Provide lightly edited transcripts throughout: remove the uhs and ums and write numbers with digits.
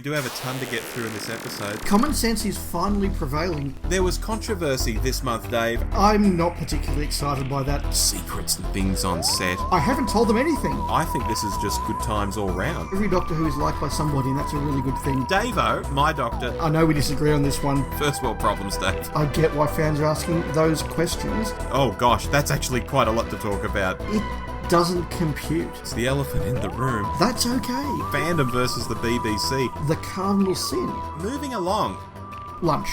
We do have a ton to get through in this episode. Common sense is finally prevailing. There was controversy this month, Dave. I'm not particularly excited by that. Secrets and things on set. I haven't told them anything. I think this is just good times all round. Every Doctor Who is liked by somebody, and that's a really good thing. Davo, my doctor. I know we disagree on this one. First world problems, Dave. I get why fans are asking those questions. Oh gosh, that's actually quite a lot to talk about. It doesn't compute. It's the elephant in the room. That's okay. Fandom versus the BBC. The cardinal sin. Moving along. Lunch.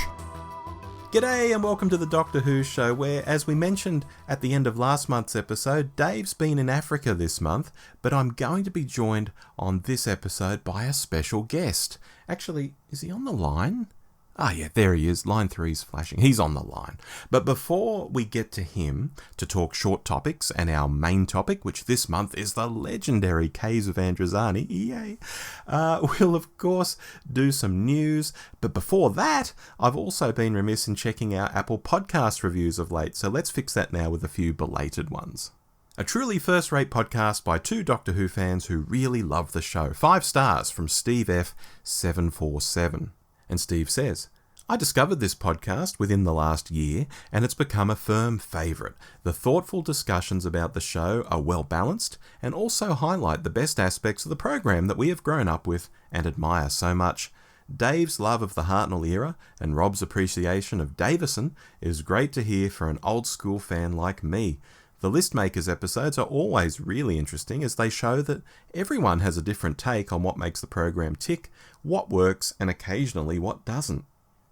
G'day and welcome to the Doctor Who show where, as we mentioned at the end of last month's episode, Dave's been in Africa this month, but I'm going to be joined on this episode by a special guest. Actually, is he on the line? Ah, yeah, there he is. Line 3's flashing. He's on the line. But before we get to him to talk short topics and our main topic, which this month is the legendary Caves of Androzani, yay, we'll of course do some news. But before that, I've also been remiss in checking our Apple Podcast reviews of late, so let's fix that now with a few belated ones. A truly first-rate podcast by two Doctor Who fans who really love the show. 5 stars from Steve F747. And Steve says, I discovered this podcast within the last year and it's become a firm favourite. The thoughtful discussions about the show are well balanced and also highlight the best aspects of the program that we have grown up with and admire so much. Dave's love of the Hartnell era and Rob's appreciation of Davison is great to hear for an old school fan like me. The Listmakers episodes are always really interesting as they show that everyone has a different take on what makes the program tick, what works, and occasionally what doesn't.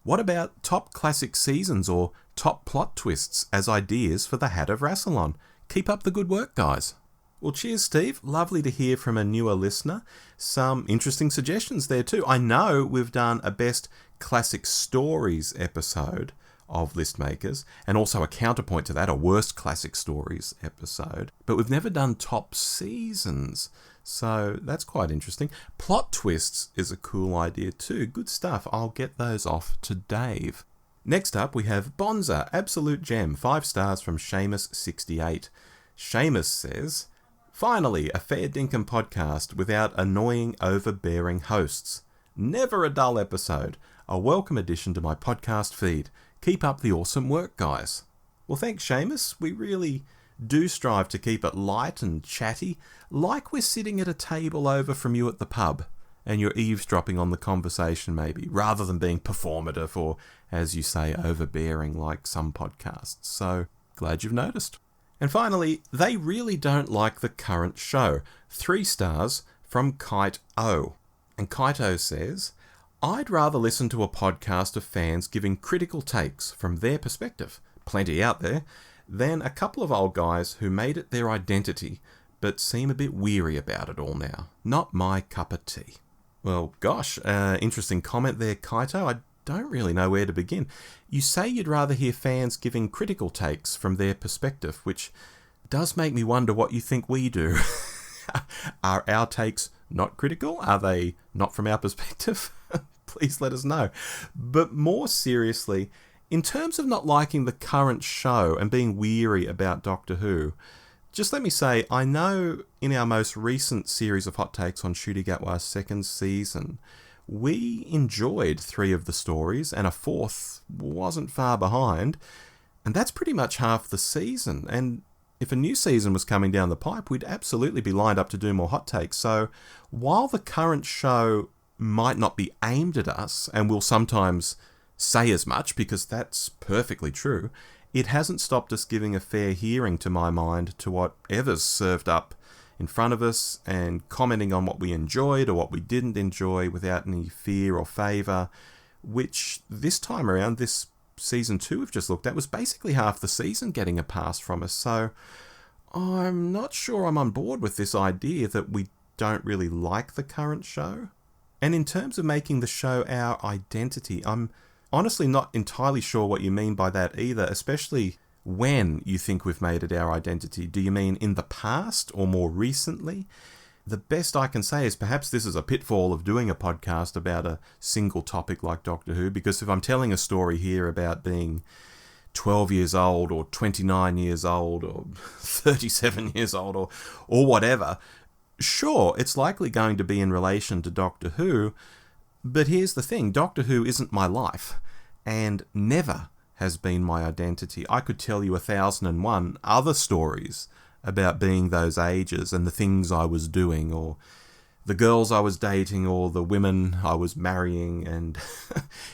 What about top classic seasons or top plot twists as ideas for the Hat of Rassilon? Keep up the good work, guys. Well, cheers, Steve. Lovely to hear from a newer listener. Some interesting suggestions there too. I know we've done a Best Classic Stories episode of Listmakers, and also a counterpoint to that, a Worst Classic Stories episode. But we've never done top seasons, so that's quite interesting. Plot twists is a cool idea too. Good stuff. I'll get those off to Dave. Next up, we have Bonza, Absolute Gem, 5 stars from Seamus68. Seamus says, finally, a fair dinkum podcast without annoying, overbearing hosts. Never a dull episode. A welcome addition to my podcast feed. Keep up the awesome work, guys. Well, thanks, Seamus. We really do strive to keep it light and chatty, like we're sitting at a table over from you at the pub, and you're eavesdropping on the conversation maybe, rather than being performative or, as you say, overbearing like some podcasts. So, glad you've noticed. And finally, they really don't like the current show. 3 stars from Kite O. And Kite O says, I'd rather listen to a podcast of fans giving critical takes from their perspective, plenty out there, than a couple of old guys who made it their identity, but seem a bit weary about it all now. Not my cup of tea. Well, gosh, interesting comment there, Kaito. I don't really know where to begin. You say you'd rather hear fans giving critical takes from their perspective, which does make me wonder what you think we do. Are our takes not critical? Are they not from our perspective? Please let us know. But more seriously, in terms of not liking the current show and being weary about Doctor Who, just let me say, I know in our most recent series of hot takes on Ncuti Gatwa's 2nd season, we enjoyed 3 of the stories and a 4th wasn't far behind, and that's pretty much half the season. And if a new season was coming down the pipe, we'd absolutely be lined up to do more hot takes. So while the current show might not be aimed at us, and we'll sometimes say as much because that's perfectly true, it hasn't stopped us giving a fair hearing, to my mind, to whatever's served up in front of us and commenting on what we enjoyed or what we didn't enjoy without any fear or favour, which this time around, this season 2 we've just looked at, was basically half the season getting a pass from us. So I'm not sure I'm on board with this idea that we don't really like the current show. And in terms of making the show our identity, I'm honestly not entirely sure what you mean by that either, especially when you think we've made it our identity. Do you mean in the past or more recently? The best I can say is perhaps this is a pitfall of doing a podcast about a single topic like Doctor Who, because if I'm telling a story here about being 12 years old or 29 years old or 37 years old or whatever, sure, it's likely going to be in relation to Doctor Who, But here's the thing, Doctor Who isn't my life, and never has been my identity. I could tell you 1001 other stories about being those ages and the things I was doing, or the girls I was dating, or the women I was marrying, and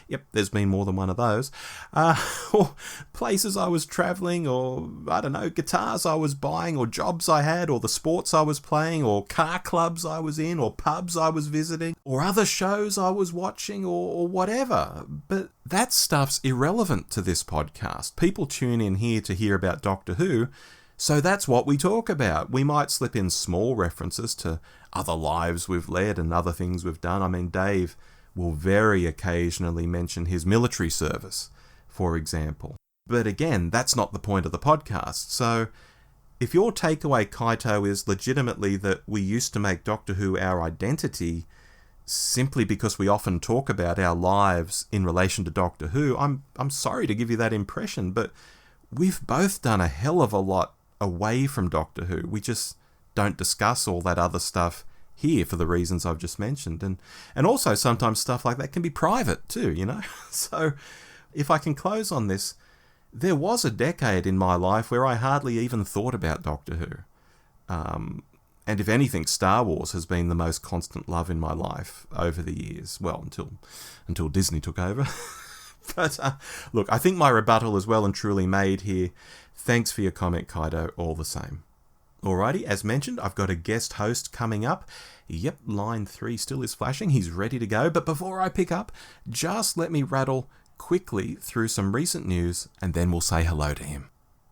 yep, there's been more than one of those, or places I was travelling, or I don't know, guitars I was buying, or jobs I had, or the sports I was playing, or car clubs I was in, or pubs I was visiting, or other shows I was watching, or whatever. But that stuff's irrelevant to this podcast. People tune in here to hear about Doctor Who, so that's what we talk about. We might slip in small references to other lives we've led and other things we've done. I mean, Dave will very occasionally mention his military service, for example. But again, that's not the point of the podcast. So if your takeaway, Kaito, is legitimately that we used to make Doctor Who our identity simply because we often talk about our lives in relation to Doctor Who, I'm sorry to give you that impression, but we've both done a hell of a lot away from Doctor Who. We just don't discuss all that other stuff here for the reasons I've just mentioned. And also sometimes stuff like that can be private too, you know? So if I can close on this, there was a decade in my life where I hardly even thought about Doctor Who. And if anything, Star Wars has been the most constant love in my life over the years. Well, until Disney took over. But look, I think my rebuttal is well and truly made here. Thanks for your comment, Kaido, all the same. Alrighty, as mentioned, I've got a guest host coming up. Yep, line 3 still is flashing. He's ready to go. But before I pick up, just let me rattle quickly through some recent news, and then we'll say hello to him.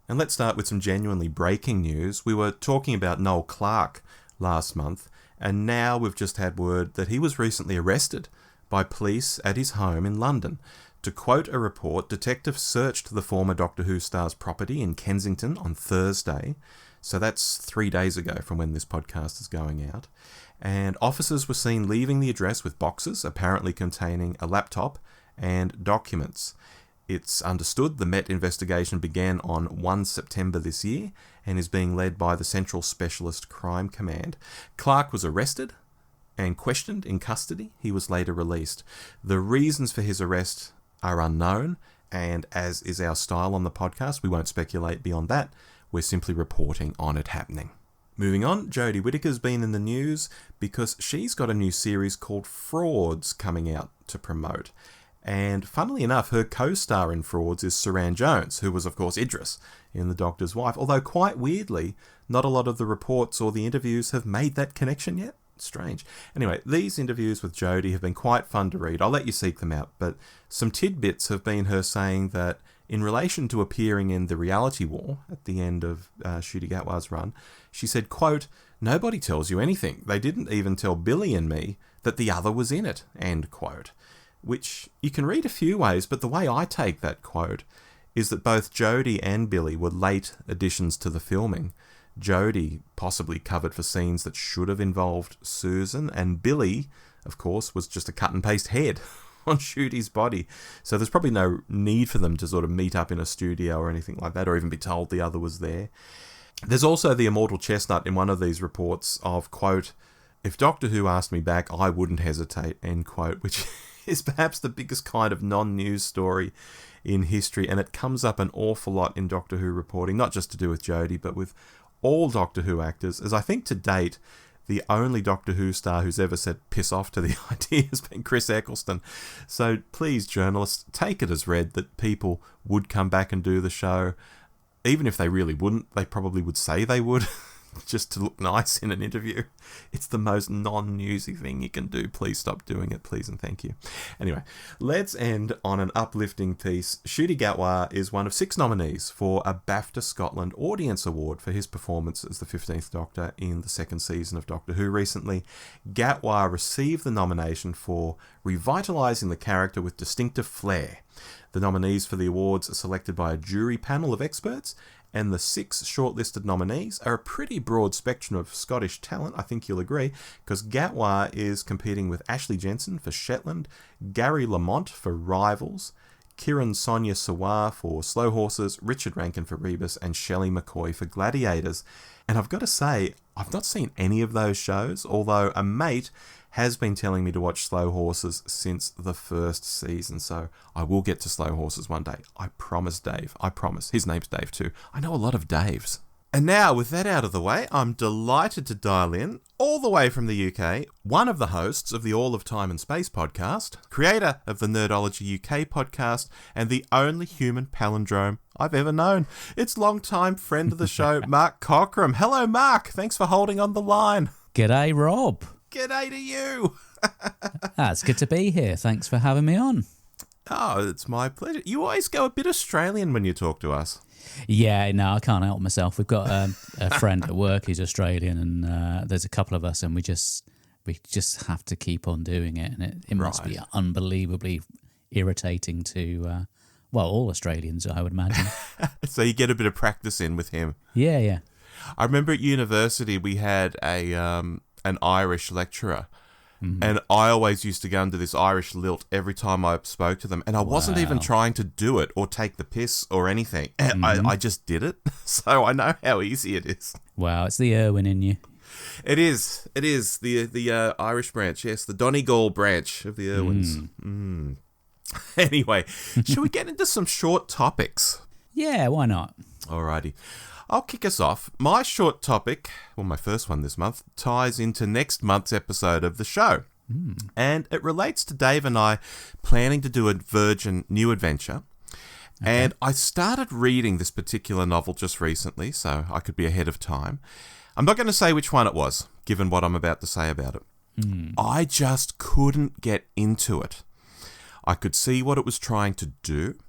And let's start with some genuinely breaking news. We were talking about Noel Clarke last month, and now we've just had word that he was recently arrested by police at his home in London. To quote a report, detectives searched the former Doctor Who star's property in Kensington on Thursday, so that's 3 days ago from when this podcast is going out, and officers were seen leaving the address with boxes apparently containing a laptop and documents. It's understood the Met investigation began on 1 September this year and is being led by the Central Specialist Crime Command. Clarke was arrested and questioned in custody. He was later released. The reasons for his arrest are unknown, and as is our style on the podcast, we won't speculate beyond that. We're simply reporting on it happening. Moving on, Jodie Whittaker's been in the news because she's got a new series called Frauds coming out to promote. And funnily enough, her co-star in Frauds is Saran Jones, who was of course Idris in The Doctor's Wife, although quite weirdly, not a lot of the reports or the interviews have made that connection yet. Strange. Anyway, these interviews with Jodie have been quite fun to read. I'll let you seek them out, but some tidbits have been her saying that in relation to appearing in The Reality War at the end of Ncuti Gatwa's run, she said, quote, "Nobody tells you anything. They didn't even tell Billy and me that the other was in it," end quote. Which you can read a few ways, but the way I take that quote is that both Jodie and Billy were late additions to the filming. Jodie possibly covered for scenes that should have involved Susan, and Billy, of course, was just a cut and paste head on Ncuti's body. So there's probably no need for them to sort of meet up in a studio or anything like that, or even be told the other was there. There's also the immortal chestnut in one of these reports of, quote, "If Doctor Who asked me back, I wouldn't hesitate," end quote, which is perhaps the biggest kind of non-news story in history, and it comes up an awful lot in Doctor Who reporting, not just to do with Jodie, but with all Doctor Who actors, as I think to date, the only Doctor Who star who's ever said piss off to the idea has been Chris Eccleston. So please, journalists, take it as read that people would come back and do the show. Even if they really wouldn't, they probably would say they would, just to look nice in an interview. It's the most non-newsy thing you can do. Please stop doing it, please and thank you. Anyway, let's end on an uplifting piece. Ncuti Gatwa is one of 6 nominees for a BAFTA Scotland Audience Award for his performance as the 15th Doctor in the 2nd season of Doctor Who recently. Gatwa received the nomination for revitalising the character with distinctive flair. The nominees for the awards are selected by a jury panel of experts, and the 6 shortlisted nominees are a pretty broad spectrum of Scottish talent, I think you'll agree, because Gatwa is competing with Ashley Jensen for Shetland, Gary Lamont for Rivals, Kiran Sonia Sawar for Slow Horses, Richard Rankin for Rebus, and Shelley McCoy for Gladiators. And I've got to say, I've not seen any of those shows, although a mate has been telling me to watch Slow Horses since the first season, so I will get to Slow Horses one day. I promise, Dave. I promise. His name's Dave too. I know a lot of Daves. And now, with that out of the way, I'm delighted to dial in, all the way from the UK, one of the hosts of the All of Time and Space podcast, creator of the Nerdology UK podcast, and the only human palindrome I've ever known. It's long-time friend of the show, Mark Cockram. Hello, Mark. Thanks for holding on the line. G'day, Rob. G'day to you. It's good to be here. Thanks for having me on. Oh, it's my pleasure. You always go a bit Australian when you talk to us. Yeah, no, I can't help myself. We've got a friend at work who's Australian, and there's a couple of us, and we just have to keep on doing it, and it must be unbelievably irritating to all Australians, I would imagine. So you get a bit of practice in with him. Yeah. I remember at university we had an Irish lecturer. Mm-hmm. And I always used to go into this Irish lilt every time I spoke to them. And I wasn't even trying to do it or take the piss or anything. I just did it. So I know how easy it is. Wow, it's the Irwin in you. It is. The Irish branch, yes. The Donegal branch of the Irwins. Anyway, should we get into some short topics? Yeah, why not? Alrighty. I'll kick us off. My short topic, my first one this month, ties into next month's episode of the show. And it relates to Dave and I planning to do a Virgin new adventure. Okay. And I started reading this particular novel just recently, so I could be ahead of time. I'm not going to say which one it was, given what I'm about to say about it. I just couldn't get into it. I could see what it was trying to do.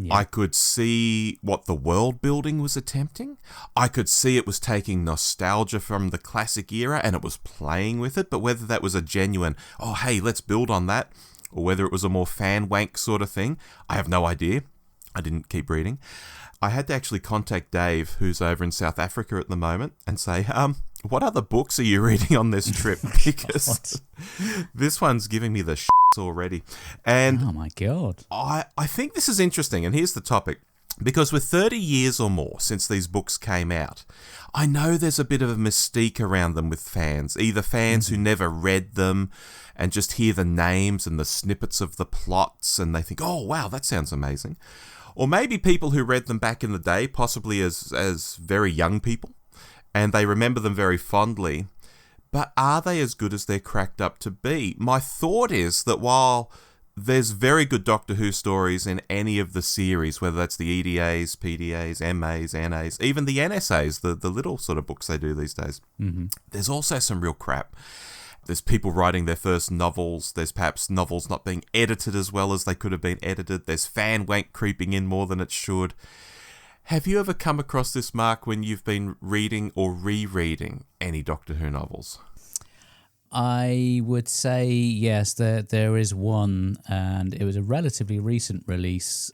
Yeah. I could see what the world building was attempting. I could see it was taking nostalgia from the classic era and it was playing with it, but whether that was a genuine, oh, hey, let's build on that, or whether it was a more fan wank sort of thing, I have no idea. I didn't keep reading. I had to actually contact Dave, who's over in South Africa at the moment, and say, what other books are you reading on this trip? Because this one's giving me the shits already. And oh my God. I think this is interesting, and here's the topic. Because with 30 years or more since these books came out, I know there's a bit of a mystique around them with fans. Either fans who never read them and just hear the names and the snippets of the plots and they think, oh, wow, that sounds amazing. Or maybe people who read them back in the day, possibly as very young people, and they remember them very fondly. But are they as good as they're cracked up to be? My thought is that while there's very good Doctor Who stories in any of the series, whether that's the EDAs, PDAs, MAs, NAs, even the NSAs, the little sort of books they do these days, there's also some real crap. There's people writing their first novels. There's perhaps novels not being edited as well as they could have been edited. There's fan wank creeping in more than it should. Have you ever come across this, Mark, when you've been reading or rereading any Doctor Who novels? I would say yes, there is one, and it was a relatively recent release.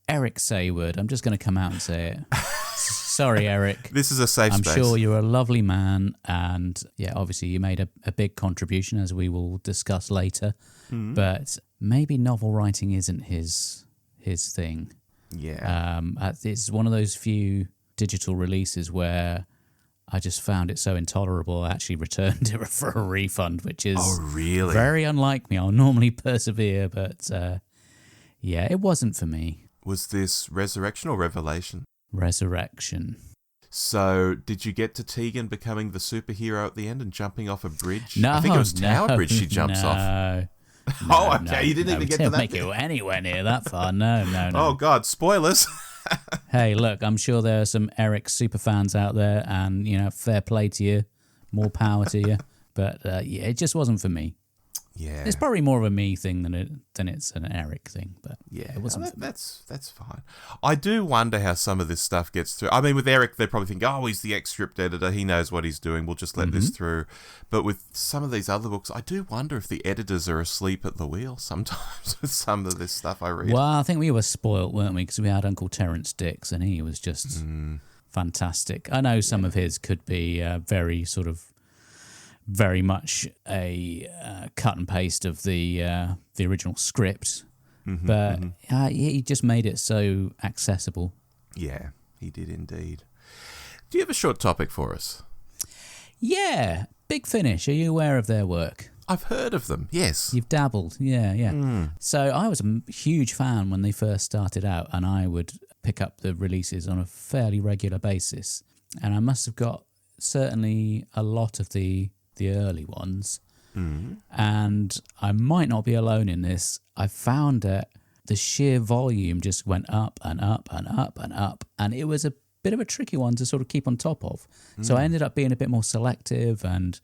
Eric Sayward, I'm just going to come out and say it. Sorry, Eric. This is a safe space. I'm sure you're a lovely man, and yeah, obviously you made a big contribution, as we will discuss later. But maybe novel writing isn't his thing. Yeah. It's one of those few digital releases where I just found it so intolerable I actually returned it for a refund, which is very unlike me. I'll normally persevere, but yeah, it wasn't for me. Was this Resurrection or Revelation? Resurrection. So, did you get to Tegan becoming the superhero at the end and jumping off a bridge? No, I think it was Tower Bridge she jumps off. No, okay, you didn't even get to that. Make it anywhere near that far. No. Oh God, spoilers. Hey, look, I'm sure there are some Eric superfans out there, and fair play to you, more power to you. But yeah, it just wasn't for me. Yeah, it's probably more of a me thing than it's an Eric thing. But yeah, it wasn't. That's fine. I do wonder how some of this stuff gets through. I mean, with Eric, they probably think, oh, he's the ex-script editor. He knows what he's doing. We'll just let this through. But with some of these other books, I do wonder if the editors are asleep at the wheel sometimes with some of this stuff I read. Well, I think we were spoilt, weren't we? Because we had Uncle Terence Dix, and he was just fantastic. I know some of his could be very much a cut and paste of the original script, but he just made it so accessible. Yeah, he did indeed. Do you have a short topic for us? Yeah, Big Finish. Are you aware of their work? I've heard of them, yes. You've dabbled, yeah. So I was a huge fan when they first started out, and I would pick up the releases on a fairly regular basis. And I must have got certainly a lot of the early ones. And I might not be alone in this. I found that the sheer volume just went up and up and up and up, and it was a bit of a tricky one to sort of keep on top of. So I ended up being a bit more selective and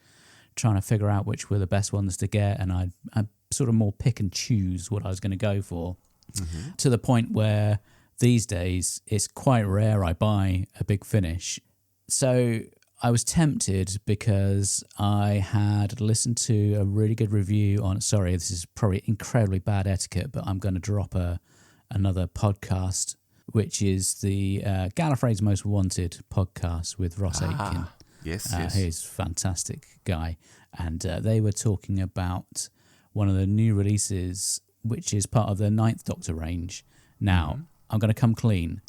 trying to figure out which were the best ones to get, and I sort of more pick and choose what I was going to go for, to the point where these days it's quite rare I buy a Big Finish. So I was tempted because I had listened to a really good review on, sorry, this is probably incredibly bad etiquette, but I'm going to drop another podcast, which is the Gallifrey's Most Wanted podcast with Ross Aitken. Yes. He's a fantastic guy. And they were talking about one of the new releases, which is part of the Ninth Doctor range. Now, I'm going to come clean.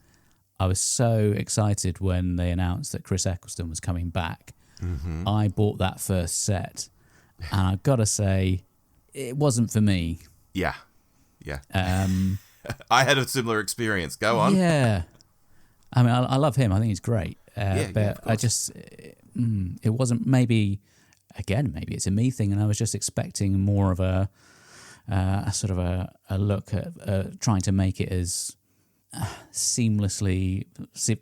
I was so excited when they announced that Chris Eccleston was coming back. I bought that first set, and I've got to say, it wasn't for me. Yeah. I had a similar experience. Go on. Yeah. I mean, I love him. I think he's great. But I just... it wasn't, maybe it's a me thing, and I was just expecting more of a sort of a look at trying to make it as seamlessly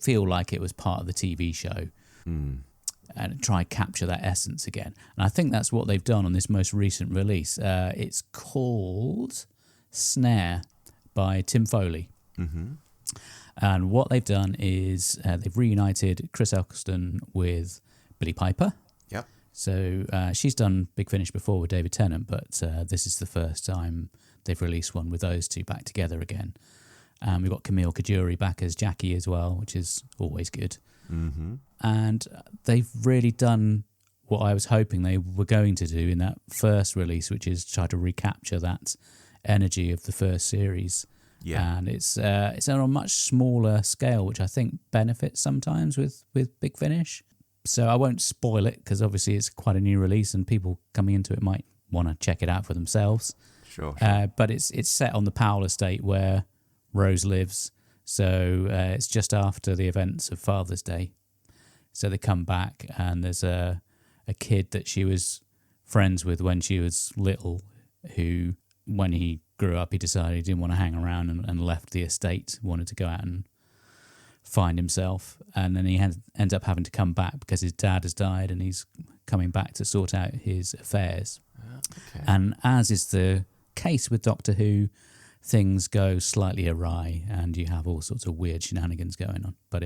feel like it was part of the TV show and try and capture that essence again. And I think that's what they've done on this most recent release. It's called Snare by Tim Foley. And what they've done is they've reunited Chris Eccleston with Billie Piper. Yep. So she's done Big Finish before with David Tennant, but this is the first time they've released one with those two back together again. We've got Camille Kajuri back as Jackie as well, which is always good. And they've really done what I was hoping they were going to do in that first release, which is try to recapture that energy of the first series. Yeah. And it's on a much smaller scale, which I think benefits sometimes with Big Finish. So I won't spoil it, because obviously it's quite a new release and people coming into it might want to check it out for themselves. Sure. But it's set on the Powell estate where Rose lives. So it's just after the events of Father's Day. So they come back, and there's a kid that she was friends with when she was little, who, when he grew up, he decided he didn't want to hang around and left the estate, wanted to go out and find himself. And then he ends up having to come back because his dad has died, and he's coming back to sort out his affairs. Okay. And as is the case with Doctor Who, things go slightly awry and you have all sorts of weird shenanigans going on. But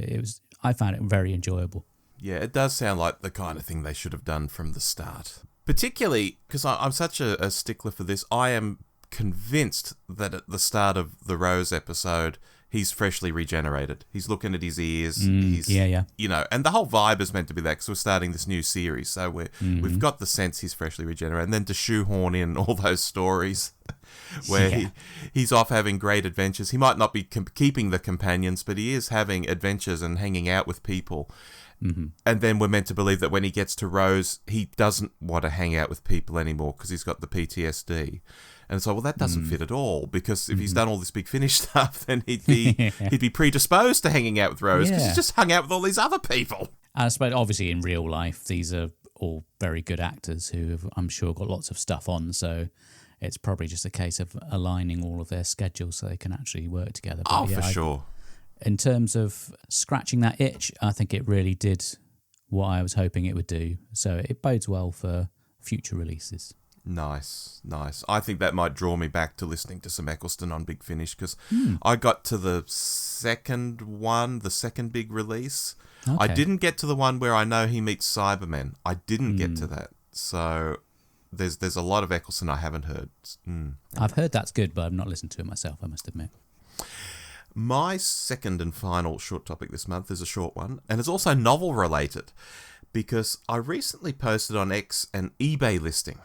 I found it very enjoyable. Yeah, it does sound like the kind of thing they should have done from the start. Particularly because I'm such a stickler for this. I am convinced that at the start of the Rose episode, he's freshly regenerated. He's looking at his ears. Yeah. You know, and the whole vibe is meant to be that, because we're starting this new series. So we've got the sense he's freshly regenerated. And then to shoehorn in all those stories where he's off having great adventures. He might not be keeping the companions, but he is having adventures and hanging out with people. And then we're meant to believe that when he gets to Rose, he doesn't want to hang out with people anymore because he's got the PTSD. And so, well, that doesn't fit at all, because if he's done all this Big Finish stuff, then he'd be predisposed to hanging out with Rose, because he's just hung out with all these other people. And I suppose, obviously, in real life, these are all very good actors who have, I'm sure, got lots of stuff on. So it's probably just a case of aligning all of their schedules so they can actually work together. But for sure. In terms of scratching that itch, I think it really did what I was hoping it would do. So it bodes well for future releases. Nice. I think that might draw me back to listening to some Eccleston on Big Finish, because I got to the second big release. Okay. I didn't get to the one where I know he meets Cybermen. I didn't get to that. So there's a lot of Eccleston I haven't heard. I've heard that's good, but I've not listened to it myself, I must admit. My second and final short topic this month is a short one, and it's also novel related, because I recently posted on X an eBay listing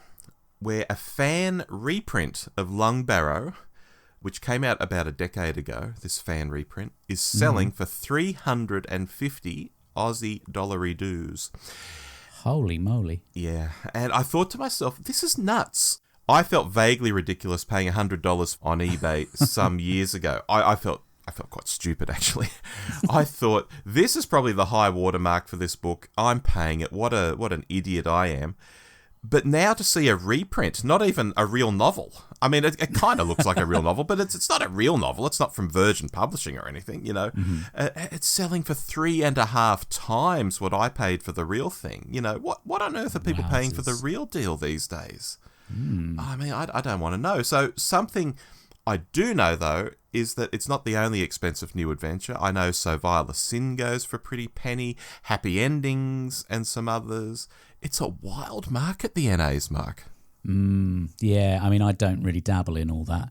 where a fan reprint of Lung Barrow, which came out about a decade ago, this fan reprint, is selling for 350 Aussie dollary dues. Holy moly. Yeah, and I thought to myself, this is nuts. I felt vaguely ridiculous paying $100 on eBay some years ago. I felt quite stupid, actually. I thought, this is probably the high watermark for this book. I'm paying it. What an idiot I am. But now to see a reprint, not even a real novel. I mean, it kind of looks like a real novel, but it's not a real novel. It's not from Virgin Publishing or anything, you know. Mm-hmm. It's selling for 3.5 times what I paid for the real thing. You know, what on earth are people paying for the real deal these days? I mean, I don't want to know. So something I do know, though, is that it's not the only expensive new adventure. I know So Vile a Sin goes for a pretty penny, Happy Endings and some others. It's a wild market, the NAs, Mark. Yeah, I mean, I don't really dabble in all that,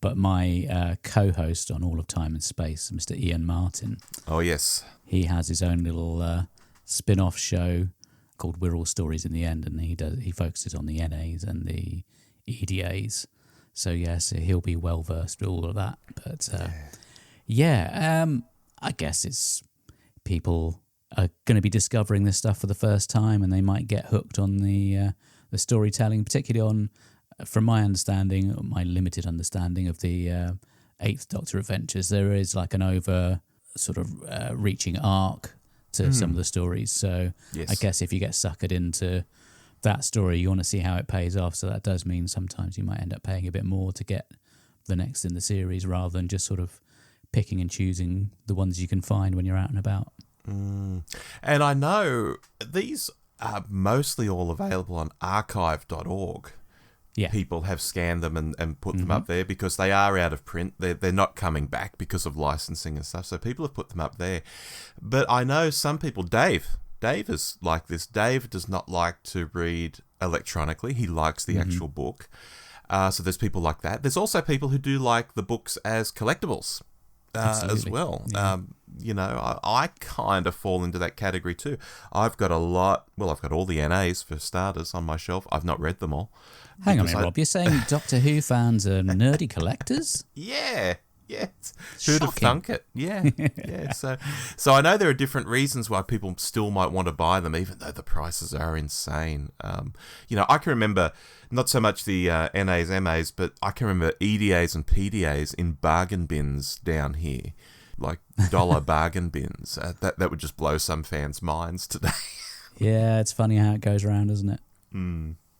but my co-host on All of Time and Space, Mr. Ian Martin. Oh, yes. He has his own little spin-off show called We're All Stories in the End, and he focuses on the NAs and the EDAs. So, yes, he'll be well-versed with all of that. But, I guess it's people are going to be discovering this stuff for the first time, and they might get hooked on the storytelling, particularly on, from my understanding, my limited understanding of the Eighth Doctor adventures, there is like an over sort of reaching arc to some of the stories. So yes. I guess if you get suckered into that story, you want to see how it pays off. So that does mean sometimes you might end up paying a bit more to get the next in the series rather than just sort of picking and choosing the ones you can find when you're out and about. And I know these are mostly all available on archive.org. Yeah. People have scanned them and put them up there because they are out of print. They're not coming back because of licensing and stuff. So people have put them up there. But I know some people, Dave is like this. Dave does not like to read electronically. He likes the actual book. So there's people like that. There's also people who do like the books as collectibles as well. Yeah. I kind of fall into that category too. I've got I've got all the NAs for starters on my shelf. I've not read them all. Hang on a minute, Rob. You're saying Doctor Who fans are nerdy collectors? Yeah. Who'd have thunk it? Yeah. So I know there are different reasons why people still might want to buy them, even though the prices are insane. I can remember not so much the NAs, MAs, but I can remember EDAs and PDAs in bargain bins down here, like dollar bargain bins. That would just blow some fans' minds today. Yeah, it's funny how it goes around, isn't it?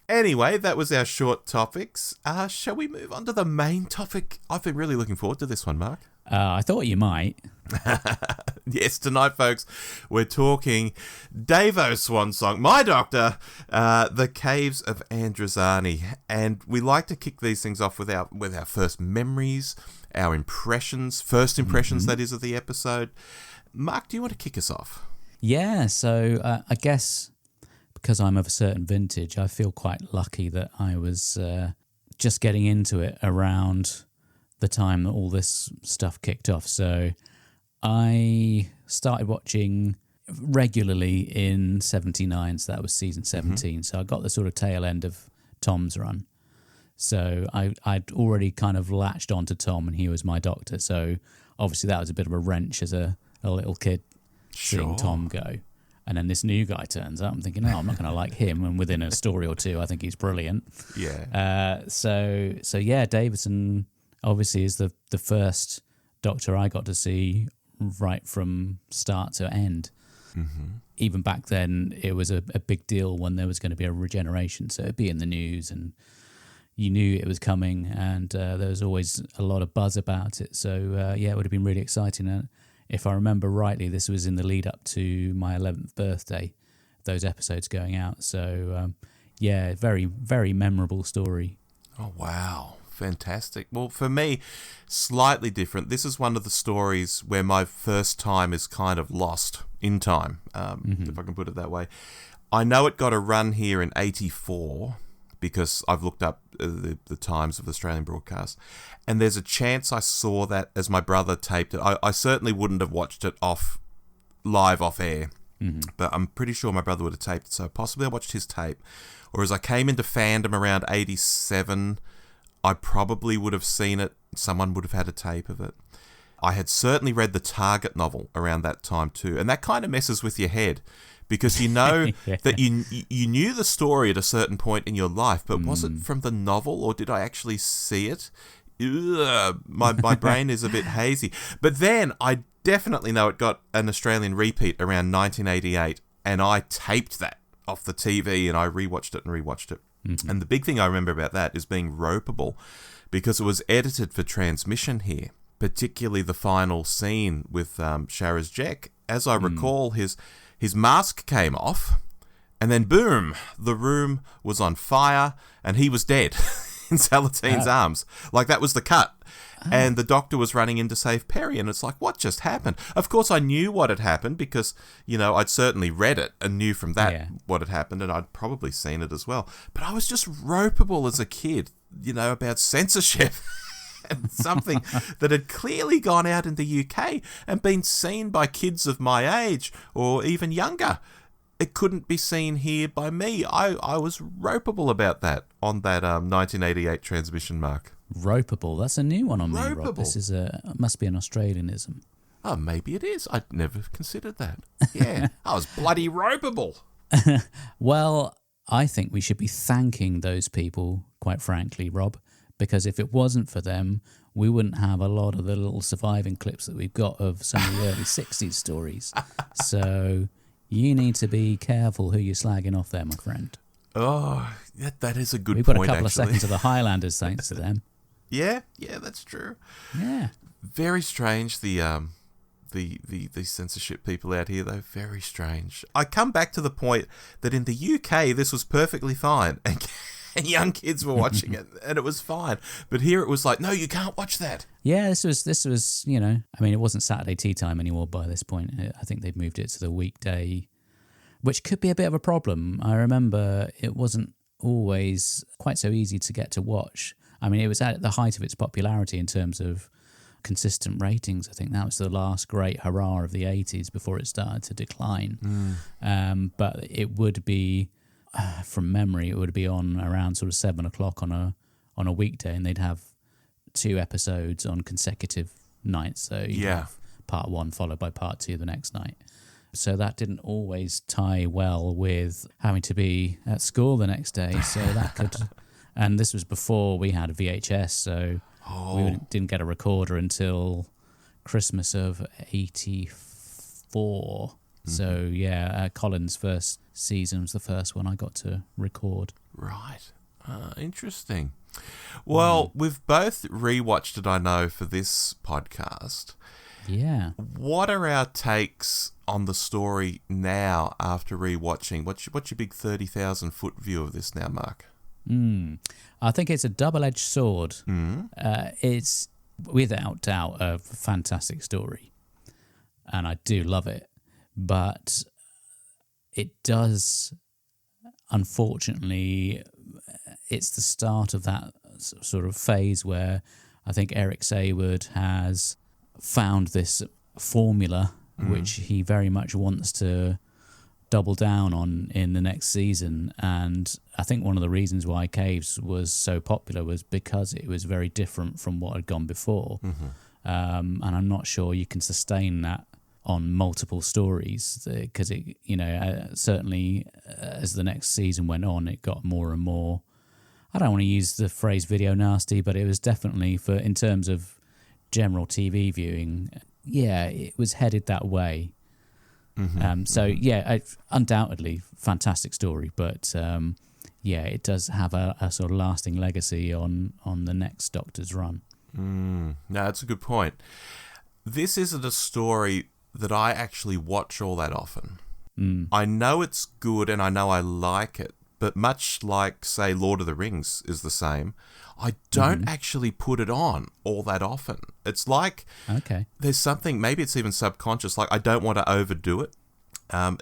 Anyway, that was our short topics. Shall we move on to the main topic? I've been really looking forward to this one, Mark. I thought you might. Yes, tonight, folks, we're talking Davo's swan song, my doctor, the Caves of Androzani. And we like to kick these things off with our first memories, our first impressions, that is, of the episode. Mark, do you want to kick us off? Yeah, so I guess because I'm of a certain vintage, I feel quite lucky that I was just getting into it around the time that all this stuff kicked off. So I started watching regularly in 79, so that was season 17. So I got the sort of tail end of Tom's run. So I'd already kind of latched onto Tom, and he was my doctor. So obviously that was a bit of a wrench as a little kid seeing Tom go. And then this new guy turns up. I'm thinking, I'm not going to like him. And within a story or two, I think he's brilliant. Yeah. So Davison obviously is the first Doctor I got to see right from start to end. Even back then, it was a big deal when there was going to be a regeneration. So it'd be in the news, and you knew it was coming, and there was always a lot of buzz about it. So it would have been really exciting. And if I remember rightly, this was in the lead up to my 11th birthday, those episodes going out. So, very, very memorable story. Oh, wow. Fantastic. Well, for me, slightly different. This is one of the stories where my first time is kind of lost in time, if I can put it that way. I know it got a run here in 84 because I've looked up the times of the Australian broadcast, and there's a chance I saw that as my brother taped it. I certainly wouldn't have watched it live off air, but I'm pretty sure my brother would have taped it, so possibly I watched his tape. Or as I came into fandom around 87, I probably would have seen it. Someone would have had a tape of it. I had certainly read the Target novel around that time too, and that kind of messes with your head because you know that you knew the story at a certain point in your life, but was it from the novel or did I actually see it? Ugh, my brain is a bit hazy. But then I definitely know it got an Australian repeat around 1988, and I taped that off the TV and I rewatched it. And the big thing I remember about that is being ropeable because it was edited for transmission here, particularly the final scene with Sharaz Jek. As I recall, his mask came off, and then boom, the room was on fire, and he was dead in Salatine's arms. Like, that was the cut. And the doctor was running in to save Perry, and it's like, what just happened? Of course, I knew what had happened because, you know, I'd certainly read it and knew from that what had happened, and I'd probably seen it as well. But I was just ropeable as a kid, you know, about censorship. And something that had clearly gone out in the UK and been seen by kids of my age or even younger. It couldn't be seen here by me. I was ropeable about that on that 1988 transmission, Mark. Ropeable. That's a new one on me, Ropeable. Rob. This is must be an Australianism. Oh, maybe it is. I'd never considered that. Yeah, I was bloody ropeable. Well, I think we should be thanking those people, quite frankly, Rob, because if it wasn't for them, we wouldn't have a lot of the little surviving clips that we've got of some of the early 60s stories. So you need to be careful who you're slagging off there, my friend. Oh, that is a good We've point, got a couple actually. of seconds of the Highlanders thanks to them. Yeah, that's true. Yeah. Very strange, the censorship people out here, though. Very strange. I come back to the point that in the UK, this was perfectly fine. And young kids were watching it, and it was fine. But here it was like, no, you can't watch that. Yeah, this was, you know, I mean, it wasn't Saturday tea time anymore by this point. I think they've moved it to the weekday, which could be a bit of a problem. I remember it wasn't always quite so easy to get to watch. I mean, it was at the height of its popularity in terms of consistent ratings. I think that was the last great hurrah of the 80s before it started to decline. But it would be, from memory, it would be on around sort of 7 o'clock on a weekday, and they'd have 2 episodes on consecutive nights. So you'd have part 1 followed by part 2 the next night. So that didn't always tie well with having to be at school the next day. So that could, and this was before we had a VHS, so we didn't get a recorder until Christmas of '84. So yeah, Colin's first season was the first one I got to record. Right. Interesting. Well, we've both rewatched it, I know, for this podcast. Yeah. What are our takes on the story now after rewatching? What's your big 30,000 foot view of this now, Mark? I think it's a double-edged sword. It's without doubt a fantastic story, and I do love it. But it does, unfortunately, it's the start of that sort of phase where I think Eric Sayward has found this formula which he very much wants to double down on in the next season. And I think one of the reasons why Caves was so popular was because it was very different from what had gone before. And I'm not sure you can sustain that on multiple stories, because it, you know, certainly as the next season went on, it got more and more, I don't want to use the phrase video nasty, but it was definitely, for in terms of general TV viewing, yeah, it was headed that way. So yeah, undoubtedly fantastic story, but yeah, it does have a sort of lasting legacy on the next Doctor's run. No, that's a good point. This isn't a story that I actually watch all that often. I know it's good and I know I like it, but much like, say, Lord of the Rings is the same, I don't actually put it on all that often. It's like there's something, maybe it's even subconscious, like I don't want to overdo it,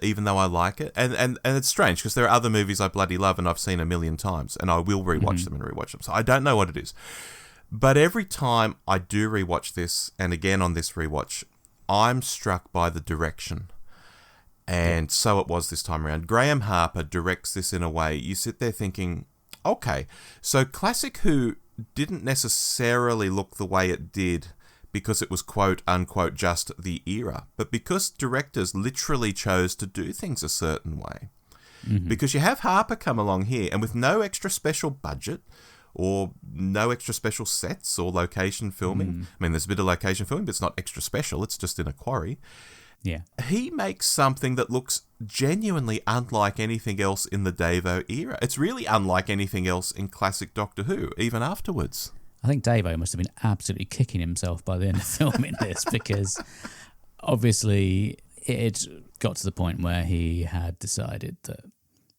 even though I like it. And it's strange because there are other movies I bloody love and I've seen a million times and I will rewatch them and rewatch them. So I don't know what it is. But every time I do rewatch this, and again on this rewatch, I'm struck by the direction. And so it was this time around. Graham Harper directs this in a way, you sit there thinking, okay, so Classic Who didn't necessarily look the way it did because it was quote unquote just the era, but because directors literally chose to do things a certain way. Mm-hmm. Because you have Harper come along here, and with no extra special budget or no extra special sets or location filming, I mean, there's a bit of location filming, but it's not extra special, it's just in a quarry. Yeah. He makes something that looks genuinely unlike anything else in the Davo era. It's really unlike anything else in classic Doctor Who, even afterwards. I think Davo must have been absolutely kicking himself by the end of filming this, because obviously it got to the point where he had decided that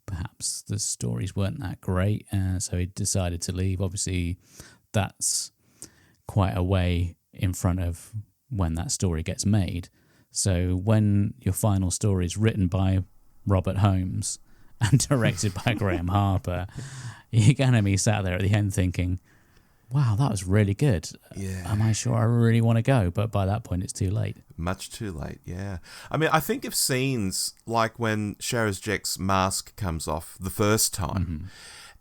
perhaps the stories weren't that great, so he decided to leave. Obviously, that's quite a way in front of when that story gets made. So when your final story is written by Robert Holmes and directed by Graham Harper, you're going to be sat there at the end thinking, wow, that was really good. Yeah. Am I sure I really want to go? But by that point, it's too late. Much too late, yeah. I mean, I think of scenes like when Sharazjek's mask comes off the first time,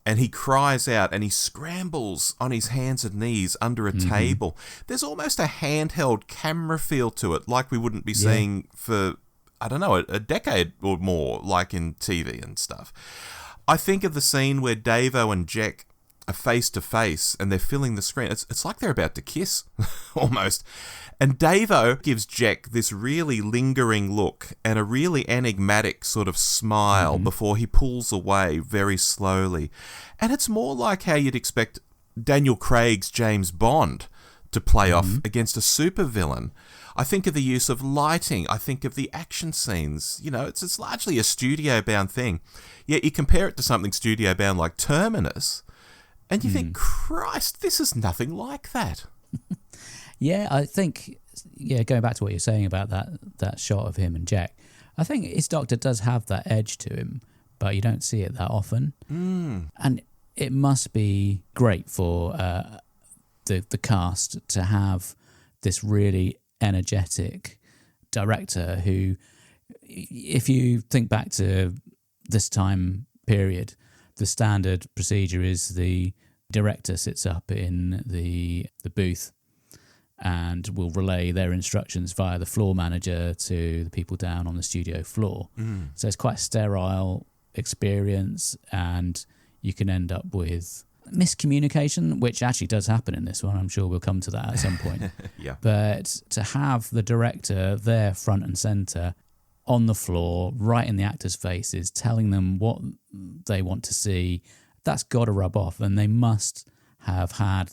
and he cries out and he scrambles on his hands and knees under a table. There's almost a handheld camera feel to it, like we wouldn't be seeing for, I don't know, a decade or more, like in TV and stuff. I think of the scene where Davo and Jack are face to face and they're filling the screen. It's like they're about to kiss, almost. And Davo gives Jack this really lingering look and a really enigmatic sort of smile before he pulls away very slowly. And it's more like how you'd expect Daniel Craig's James Bond to play off against a supervillain. I think of the use of lighting. I think of the action scenes. You know, it's largely a studio-bound thing. Yet you compare it to something studio-bound like Terminus, and you think, Christ, this is nothing like that. Yeah, I think, going back to what you're saying about that shot of him and Jack, I think his Doctor does have that edge to him, but you don't see it that often. And it must be great for the cast to have this really energetic director who, if you think back to this time period, the standard procedure is the director sits up in the booth and will relay their instructions via the floor manager to the people down on the studio floor. So it's quite a sterile experience, and you can end up with miscommunication, which actually does happen in this one. I'm sure we'll come to that at some point. Yeah. But to have the director there front and centre on the floor, right in the actors' faces, telling them what they want to see, that's got to rub off, and they must have had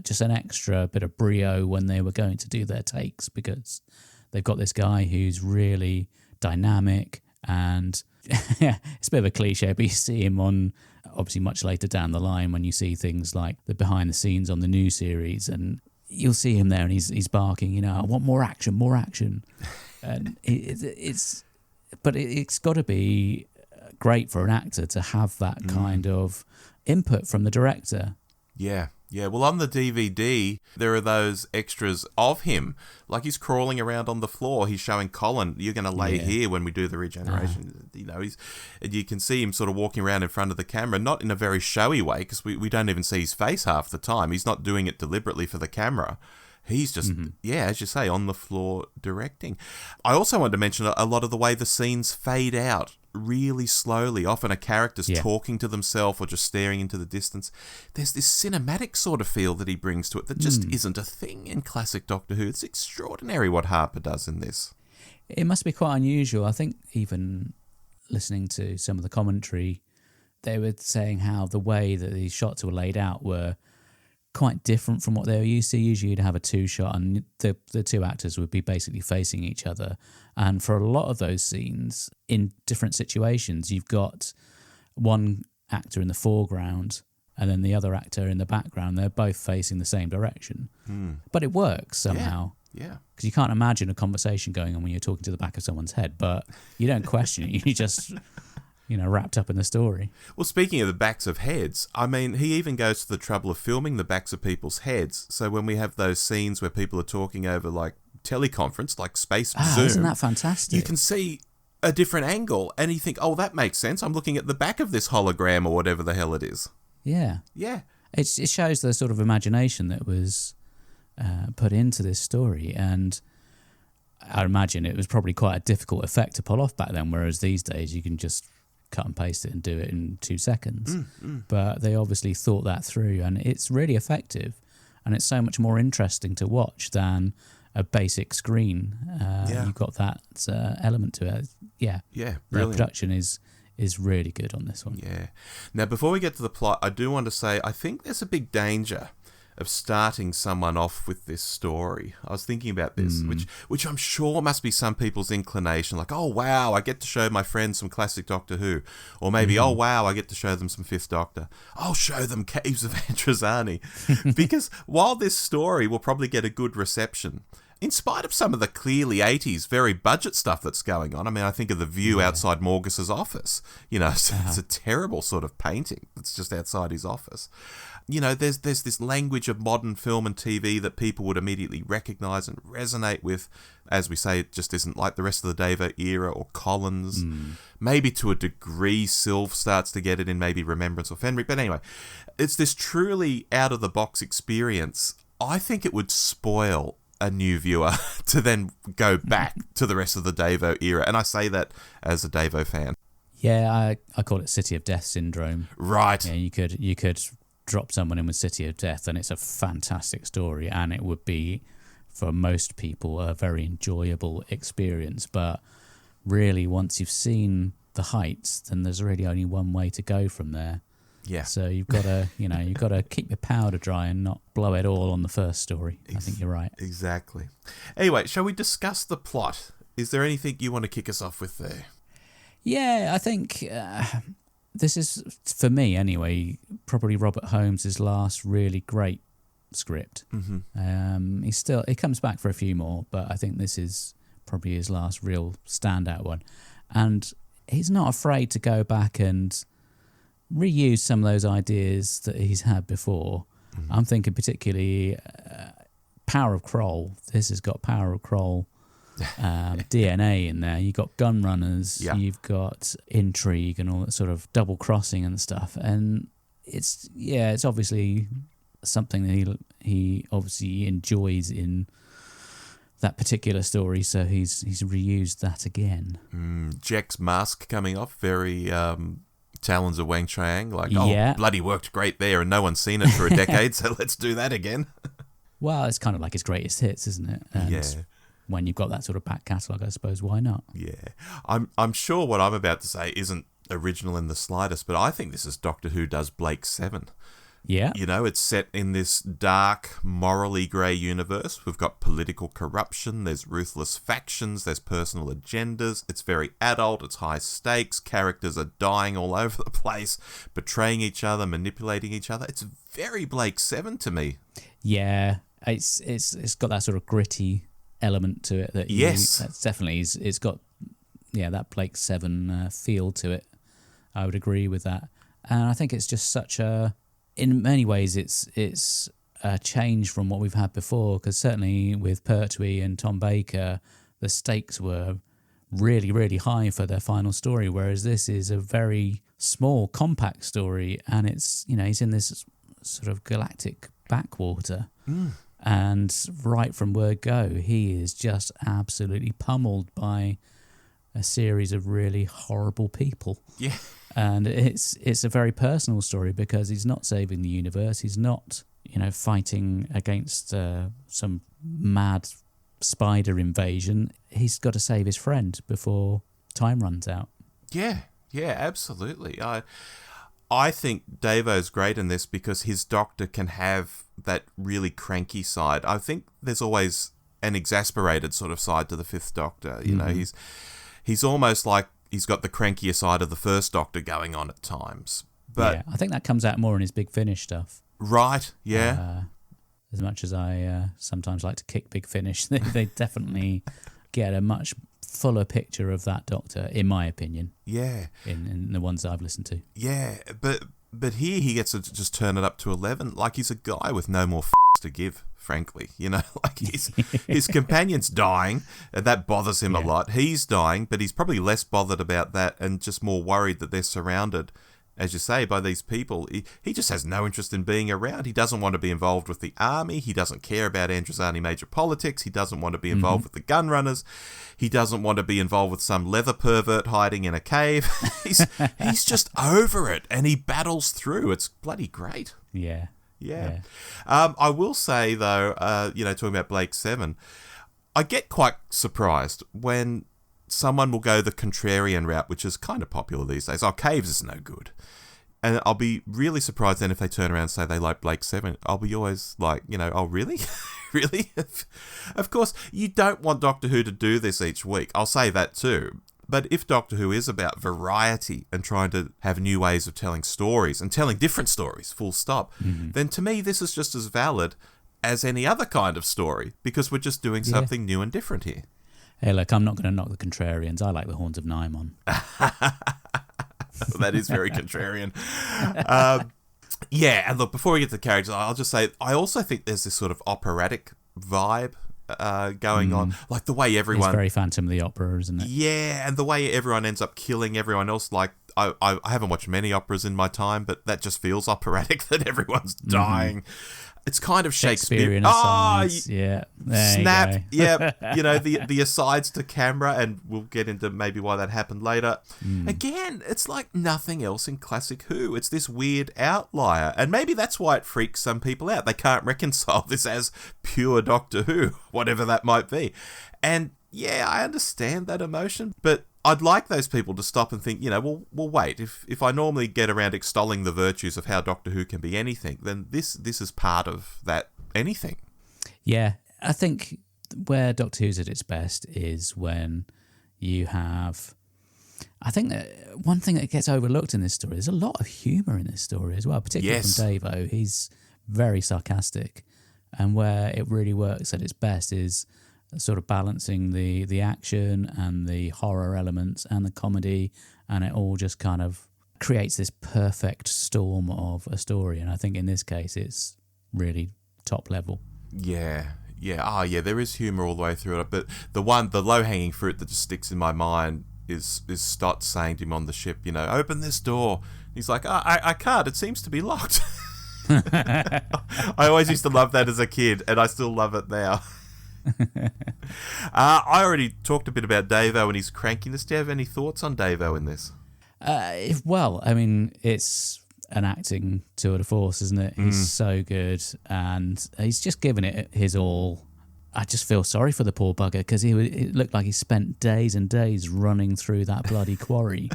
just an extra bit of brio when they were going to do their takes, because they've got this guy who's really dynamic, and it's a bit of a cliche, but you see him on, obviously much later down the line when you see things like the behind the scenes on the new series, and you'll see him there and he's barking, you know, I want more action. And it's got to be great for an actor to have that kind of input from the director. Yeah. Well, on the DVD, there are those extras of him. Like he's crawling around on the floor. He's showing Colin, you're going to lay here when we do the regeneration. You know, and you can see him sort of walking around in front of the camera, not in a very showy way, because we don't even see his face half the time. He's not doing it deliberately for the camera. He's just, as you say, on the floor directing. I also wanted to mention a lot of the way the scenes fade out really slowly. Often a character's talking to themselves or just staring into the distance. There's this cinematic sort of feel that he brings to it that just isn't a thing in classic Doctor Who. It's extraordinary what Harper does in this. It must be quite unusual. I think even listening to some of the commentary, they were saying how the way that these shots were laid out were quite different from what they were used to. Usually you'd have a two-shot and the two actors would be basically facing each other. And for a lot of those scenes, in different situations, you've got one actor in the foreground and then the other actor in the background. They're both facing the same direction. But it works somehow. Yeah. Because you can't imagine a conversation going on when you're talking to the back of someone's head, but you don't question it. You just... wrapped up in the story. Well, speaking of the backs of heads, I mean, he even goes to the trouble of filming the backs of people's heads. So when we have those scenes where people are talking over, like, teleconference, like Space Zoom... Isn't that fantastic? You can see a different angle, and you think, oh, that makes sense. I'm looking at the back of this hologram or whatever the hell it is. Yeah. Yeah. It shows the sort of imagination that was put into this story, and I imagine it was probably quite a difficult effect to pull off back then, whereas these days you can just cut and paste it and do it in 2 seconds. But they obviously thought that through, and it's really effective, and it's so much more interesting to watch than a basic screen. You've got that element to it. Yeah, brilliant. The production is really good on this one. Yeah. Now, before we get to the plot, I do want to say I think there's a big danger of starting someone off with this story. I was thinking about this, which I'm sure must be some people's inclination, like, oh, wow, I get to show my friends some classic Doctor Who. Or maybe, oh, wow, I get to show them some Fifth Doctor. I'll show them Caves of Androzani. Because while this story will probably get a good reception, in spite of some of the clearly 80s, very budget stuff that's going on. I mean, I think of the view outside Morgus's office. You know, it's a terrible sort of painting that's just outside his office. You know, there's this language of modern film and TV that people would immediately recognise and resonate with. As we say, it just isn't like the rest of the Davo era or Collins. Maybe to a degree, Sylve starts to get it in maybe Remembrance or Fenric. But anyway, it's this truly out-of-the-box experience. I think it would spoil a new viewer to then go back to the rest of the Davo era. And I say that as a Davo fan. Yeah, I call it City of Death syndrome. Right. Yeah, you could drop someone in with City of Death and it's a fantastic story, and it would be, for most people, a very enjoyable experience. But really, once you've seen the heights, then there's really only one way to go from there. Yeah. So you've got to keep your powder dry and not blow it all on the first story. I think you're right. Exactly. Anyway, shall we discuss the plot? Is there anything you want to kick us off with there? Yeah, I think this is, for me anyway, probably Robert Holmes' last really great script. He comes back for a few more, but I think this is probably his last real standout one. And he's not afraid to go back and reuse some of those ideas that he's had before. I'm thinking particularly Power of Kroll. This has got Power of Kroll DNA in there. You've got gun runners, you've got intrigue and all that sort of double crossing and stuff. And it's obviously something that he obviously enjoys in that particular story, so he's reused that again. Jack's mask coming off, very Talons of Wang Chiang, like, bloody worked great there and no one's seen it for a decade, so let's do that again. Well, it's kind of like his greatest hits, isn't it? And when you've got that sort of back catalogue, I suppose, why not? Yeah. I'm sure what I'm about to say isn't original in the slightest, but I think this is Doctor Who does Blake 7. Yeah. You know, it's set in this dark, morally grey universe. We've got political corruption, there's ruthless factions, there's personal agendas. It's very adult, it's high stakes, characters are dying all over the place, betraying each other, manipulating each other. It's very Blake 7 to me. Yeah, it's got that sort of gritty element to it. That's definitely, it's got, that Blake 7 feel to it. I would agree with that. And I think it's just such a... In many ways, it's a change from what we've had before, because certainly with Pertwee and Tom Baker, the stakes were really, really high for their final story, whereas this is a very small, compact story, and it's, he's in this sort of galactic backwater. And right from word go, he is just absolutely pummeled by a series of really horrible people. Yeah. And it's a very personal story, because he's not saving the universe. He's not, fighting against some mad spider invasion. He's got to save his friend before time runs out. Yeah, absolutely. I think Davo's great in this because his Doctor can have that really cranky side. I think there's always an exasperated sort of side to the Fifth Doctor. You know, he's almost like he's got the crankier side of the First Doctor going on at times. But I think that comes out more in his Big Finish stuff. Right, yeah. As much as I sometimes like to kick Big Finish, they definitely get a much fuller picture of that Doctor, in my opinion. Yeah. In the ones that I've listened to. Yeah, but here he gets to just turn it up to 11. Like, he's a guy with no more to give, frankly. Like his companion's dying, and that bothers him a lot. He's dying, but he's probably less bothered about that and just more worried that they're surrounded. as you say, by these people. He just has no interest in being around. He doesn't want to be involved with the army. He doesn't care about Androzani major politics. He doesn't want to be involved with the gun runners. He doesn't want to be involved with some leather pervert hiding in a cave. He's just over it, and he battles through. It's bloody great. Yeah. I will say, though, talking about Blake 7, I get quite surprised when someone will go the contrarian route, which is kind of popular these days. Oh, Caves is no good. And I'll be really surprised then if they turn around and say they like Blake 7. I'll be always like, oh, really? Really? Of course, you don't want Doctor Who to do this each week. I'll say that too. But if Doctor Who is about variety and trying to have new ways of telling stories and telling different stories, full stop, then to me this is just as valid as any other kind of story, because we're just doing something new and different here. Hey, look, I'm not going to knock the contrarians. I like the Horns of Nymon. That is very contrarian. And look, before we get to the characters, I'll just say, I also think there's this sort of operatic vibe going on. Like the way everyone... It's very Phantom of the Opera, isn't it? Yeah, and the way everyone ends up killing everyone else. Like, I haven't watched many operas in my time, but that just feels operatic, that everyone's dying. It's kind of Shakespearean. Asides. Yeah. Snap. Yeah. The asides to camera, and we'll get into maybe why that happened later. Again, it's like nothing else in classic Who. It's this weird outlier. And maybe that's why it freaks some people out. They can't reconcile this as pure Doctor Who, whatever that might be. And yeah, I understand that emotion, but I'd like those people to stop and think, well, wait, if I normally get around extolling the virtues of how Doctor Who can be anything, then this is part of that anything. Yeah, I think where Doctor Who's at its best is when you have... I think that one thing that gets overlooked in this story, there's a lot of humour in this story as well, particularly from Davo. He's very sarcastic, and where it really works at its best is sort of balancing the action and the horror elements and the comedy, and it all just kind of creates this perfect storm of a story. And I think in this case it's really top level. Yeah, there is humour all the way through it, but the low-hanging fruit that just sticks in my mind is Stott saying to him on the ship, open this door. He's like, I can't, it seems to be locked. I always used to love that as a kid, and I still love it now. I already talked a bit about Davo and his crankiness. Do you have any thoughts on Davo in this? Well, I mean, it's an acting tour de force, isn't it? He's so good, and he's just given it his all. I just feel sorry for the poor bugger, because it looked like he spent days and days running through that bloody quarry.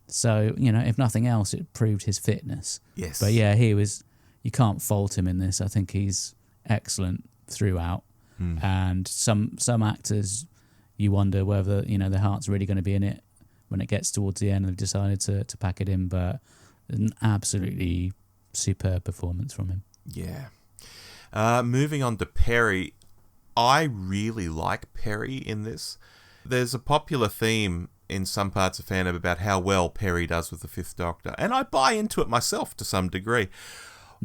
So, if nothing else, it proved his fitness. Yes. But yeah, you can't fault him in this. I think he's excellent throughout. And some actors, you wonder whether their heart's really going to be in it when it gets towards the end. They've decided to pack it in, but an absolutely superb performance from him. Yeah. Moving on to Perry, I really like Perry in this. There's a popular theme in some parts of fandom about how well Perry does with the Fifth Doctor, and I buy into it myself to some degree.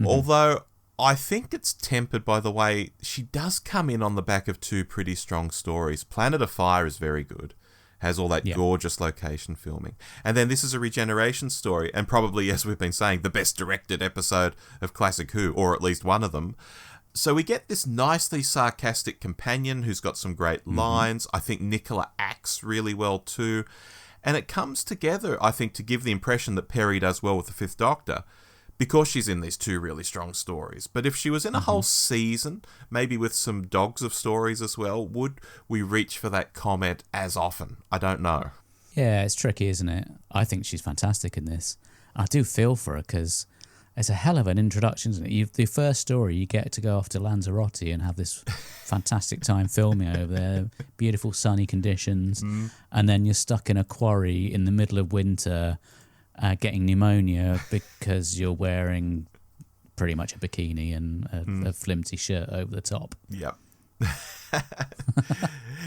Although I think it's tempered by the way she does come in on the back of two pretty strong stories. Planet of Fire is very good, has all that gorgeous location filming. And then this is a regeneration story, and probably, as we've been saying, the best directed episode of Classic Who, or at least one of them. So we get this nicely sarcastic companion who's got some great lines. I think Nicola acts really well too. And it comes together, I think, to give the impression that Perry does well with the Fifth Doctor, because she's in these two really strong stories. But if she was in a whole season, maybe with some dogs of stories as well, would we reach for that comment as often? I don't know. Yeah, it's tricky, isn't it? I think she's fantastic in this. I do feel for her, because it's a hell of an introduction, isn't it? The first story, you get to go off to Lanzarote and have this fantastic time filming over there, beautiful sunny conditions, and then you're stuck in a quarry in the middle of winter, getting pneumonia because you're wearing pretty much a bikini and a flimsy shirt over the top. Yep.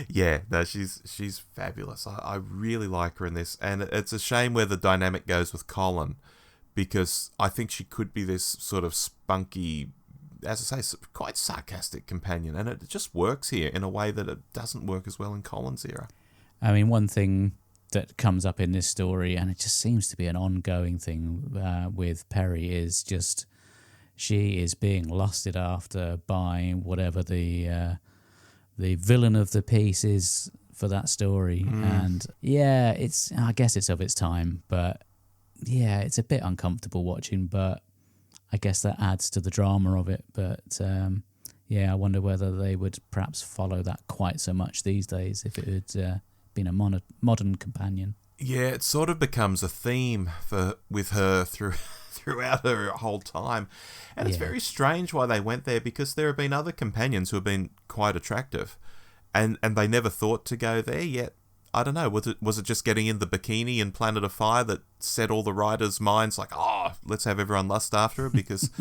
Yeah, no, she's fabulous. I really like her in this, and it's a shame where the dynamic goes with Colin, because I think she could be this sort of spunky, as I say, quite sarcastic companion, and it just works here in a way that it doesn't work as well in Colin's era. I mean, one thing that comes up in this story, and it just seems to be an ongoing thing with Perry, is just she is being lusted after by whatever the villain of the piece is for that story. And yeah, I guess it's of its time, but yeah, it's a bit uncomfortable watching, but I guess that adds to the drama of it. But yeah, I wonder whether they would perhaps follow that quite so much these days if it had been a modern companion. Yeah, it sort of becomes a theme with her throughout her whole time. And it's very strange why they went there, because there have been other companions who have been quite attractive, and they never thought to go there yet. I don't know, was it just getting in the bikini in Planet of Fire that set all the writers' minds like, oh, let's have everyone lust after her, because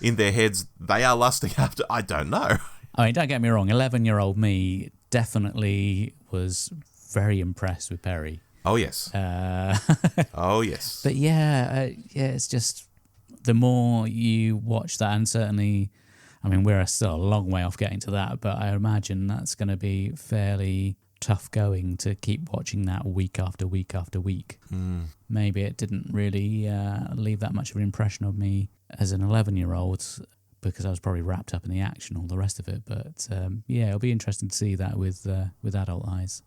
in their heads they are lusting after, I don't know. I mean, don't get me wrong, 11-year-old me definitely was very impressed with Perry. Oh, yes. Oh, yes. But yeah, it's just the more you watch that, and certainly, I mean, we're still a long way off getting to that, but I imagine that's going to be fairly tough going to keep watching that week after week after week. Maybe it didn't really leave that much of an impression of me as an 11-year-old, because I was probably wrapped up in the action, all the rest of it. But yeah, it'll be interesting to see that with adult eyes.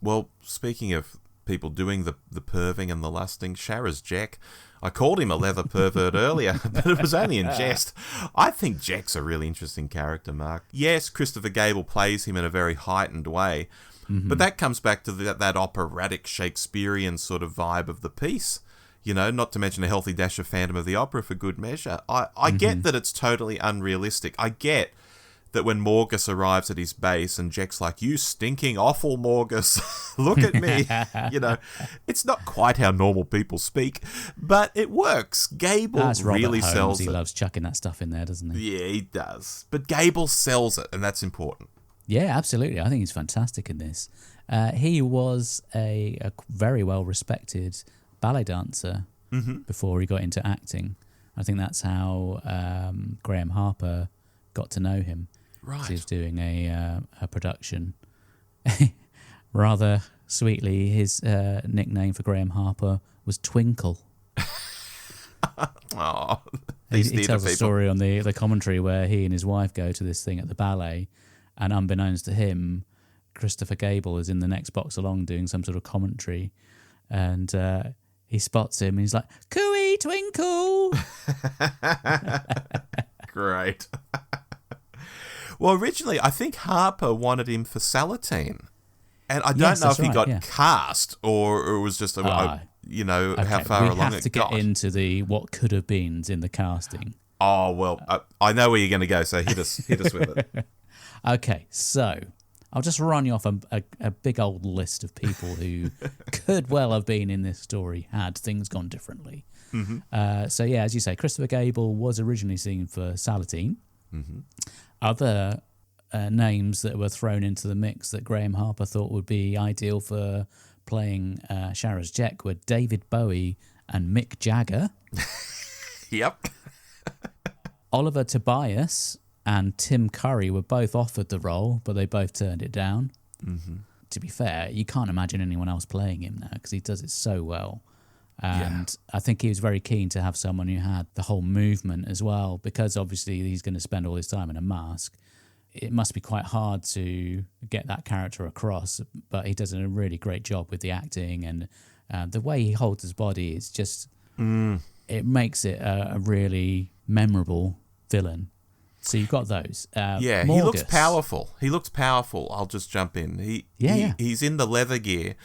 Well, speaking of people doing the perving and the lusting, Shara's Jack, I called him a leather pervert earlier, but it was only in jest. I think Jack's a really interesting character, Mark. Yes, Christopher Gable plays him in a very heightened way, but that comes back to that operatic Shakespearean sort of vibe of the piece. You know, not to mention a healthy dash of Phantom of the Opera for good measure. I get that it's totally unrealistic. I get that when Morgus arrives at his base and Jack's like, you stinking awful Morgus, look at me. You know, it's not quite how normal people speak, but it works. Gable really sells it. He loves chucking that stuff in there, doesn't he? Yeah, he does. But Gable sells it, and that's important. Yeah, absolutely. I think he's fantastic in this. He was a very well-respected ballet dancer before he got into acting. I think that's how Graham Harper got to know him. Right. He was doing a production. Rather sweetly, his nickname for Graham Harper was Twinkle. Oh, he tells a story on the commentary where he and his wife go to this thing at the ballet, and unbeknownst to him, Christopher Gable is in the next box along doing some sort of commentary, and he spots him and he's like, "Cooey, Twinkle!" Great. Well, originally, I think Harper wanted him for Salatine. And I don't know if he got cast or it was just, you know, okay, how far along it got. We have to get into the what could have beens in the casting. Oh, well, I know where you're going to go, so hit us with it. Okay, so I'll just run you off a big old list of people who could well have been in this story had things gone differently. So, yeah, as you say, Christopher Gable was originally seen for Salatine. Other names that were thrown into the mix that Graham Harper thought would be ideal for playing Shara's Jack were David Bowie and Mick Jagger. Yep. Oliver Tobias and Tim Curry were both offered the role, but they both turned it down. To be fair, you can't imagine anyone else playing him now because he does it so well. And I think he was very keen to have someone who had the whole movement as well, because obviously he's going to spend all his time in a mask. It must be quite hard to get that character across, but he does a really great job with the acting, and the way he holds his body is just, it makes it a really memorable villain. So you've got those. Morgus. He looks powerful. I'll just jump in. He's in the leather gear.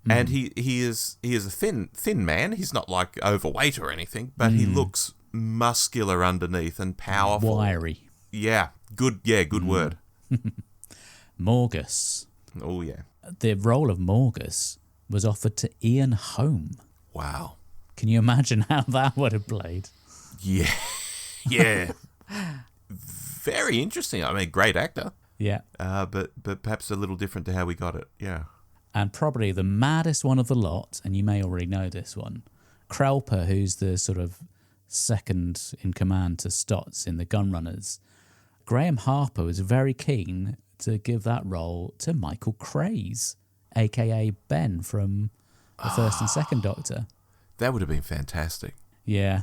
And he is a thin man. He's not like overweight or anything, but he looks muscular underneath and powerful. Wiry. Yeah, good word. Morgus. Oh yeah. The role of Morgus was offered to Ian Holm. Wow. Can you imagine how that would have played? Yeah. Yeah. Very interesting. I mean, great actor. Yeah. But perhaps a little different to how we got it. Yeah. And probably the maddest one of the lot, and you may already know this one, Krelper, who's the sort of second in command to Stotts in the Gunrunners. Graham Harper was very keen to give that role to Michael Craze a.k.a. Ben from the first and second Doctor. That would have been fantastic. Yeah.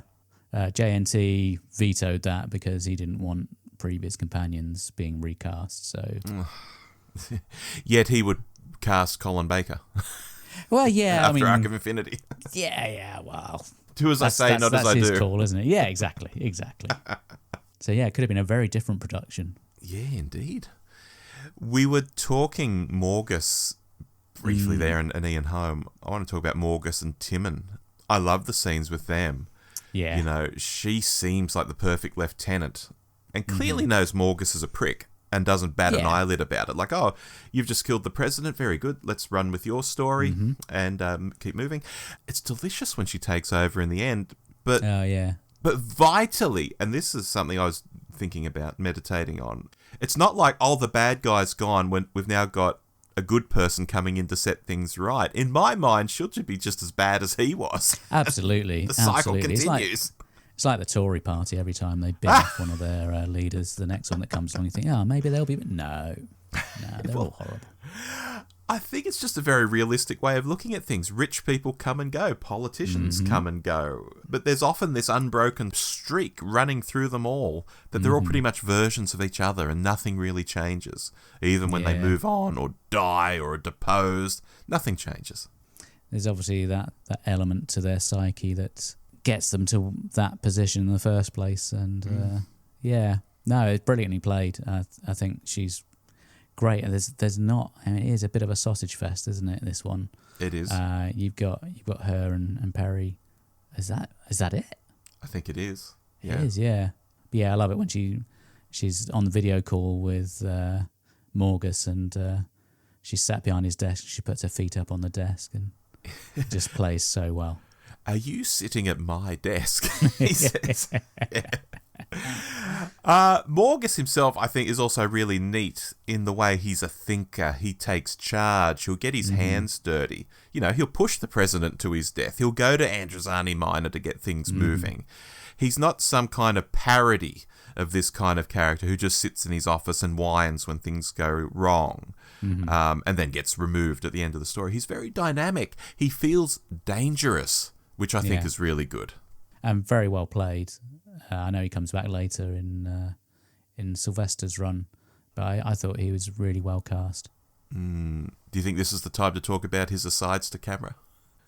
JNT vetoed that because he didn't want previous companions being recast. So, Yet he would cast Colin Baker well, yeah, after Arc of Infinity. Yeah. Well, Do as I say, not as I do. That's his call, isn't it? Yeah, exactly. So yeah, it could have been a very different production. Yeah, indeed. We were talking Morgus briefly there and Ian Holm. I want to talk about Morgus and Timon. I love the scenes with them. Yeah. You know, she seems like the perfect lieutenant and clearly knows Morgus is a prick and doesn't bat an eyelid about it. Like, oh, you've just killed the president. Very good. Let's run with your story and keep moving. It's delicious when she takes over in the end. But But vitally, and this is something I was thinking about, meditating on, it's not like, oh, the bad guy's gone when we've now got a good person coming in to set things right. In my mind, she'll be just as bad as he was. Absolutely. The cycle continues. It's like the Tory party. Every time they bin off one of their leaders, the next one that comes along, you think, oh, maybe they'll be... No, they're all horrible. I think it's just a very realistic way of looking at things. Rich people come and go. Politicians come and go. But there's often this unbroken streak running through them all, that they're all pretty much versions of each other and nothing really changes. Even when they move on or die or are deposed, nothing changes. There's obviously that element to their psyche that gets them to that position in the first place. And it's brilliantly played. I think she's great. And there's not. I mean, it is a bit of a sausage fest, isn't it? This one. It is. You've got her and Perry. Is that it? I think it is. Yeah. It is. Yeah. But yeah, I love it when she's on the video call with Morgus and she's sat behind his desk. She puts her feet up on the desk and just plays so well. Are you sitting at my desk? He says. Morgus himself, I think, is also really neat in the way he's a thinker. He takes charge. He'll get his hands dirty. You know, he'll push the president to his death. He'll go to Androzani Minor to get things moving. He's not some kind of parody of this kind of character who just sits in his office and whines when things go wrong and then gets removed at the end of the story. He's very dynamic. He feels dangerous, which I think is really good. And very well played. I know he comes back later in Sylvester's run, but I thought he was really well cast. Do you think this is the time to talk about his asides to camera?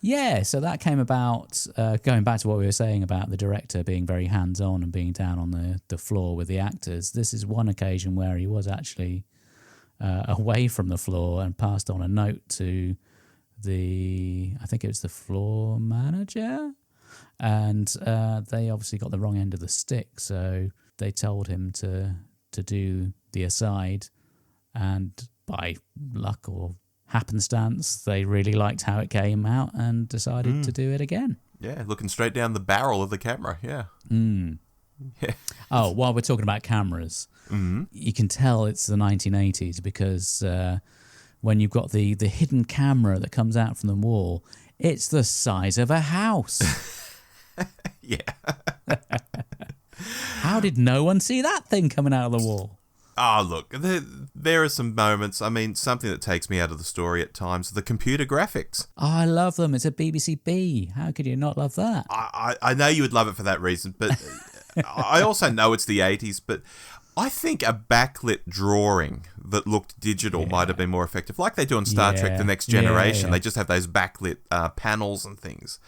Yeah, so that came about, going back to what we were saying about the director being very hands-on and being down on the floor with the actors. This is one occasion where he was actually away from the floor and passed on a note to I think it was the floor manager. And they obviously got the wrong end of the stick, so they told him to do the aside, and by luck or happenstance, they really liked how it came out and decided to do it again. Yeah, looking straight down the barrel of the camera, yeah. Yeah. Oh, while we're talking about cameras, you can tell it's the 1980s because when you've got the hidden camera that comes out from the wall, it's the size of a house. Yeah. How did no one see that thing coming out of the wall? Oh, look, there are some moments. I mean, something that takes me out of the story at times, the computer graphics. Oh, I love them. It's a BBC B. How could you not love that? I know you would love it for that reason, but I also know it's the 80s, but I think a backlit drawing that looked digital might have been more effective, like they do on Star Trek The Next Generation. They just have those backlit panels and things.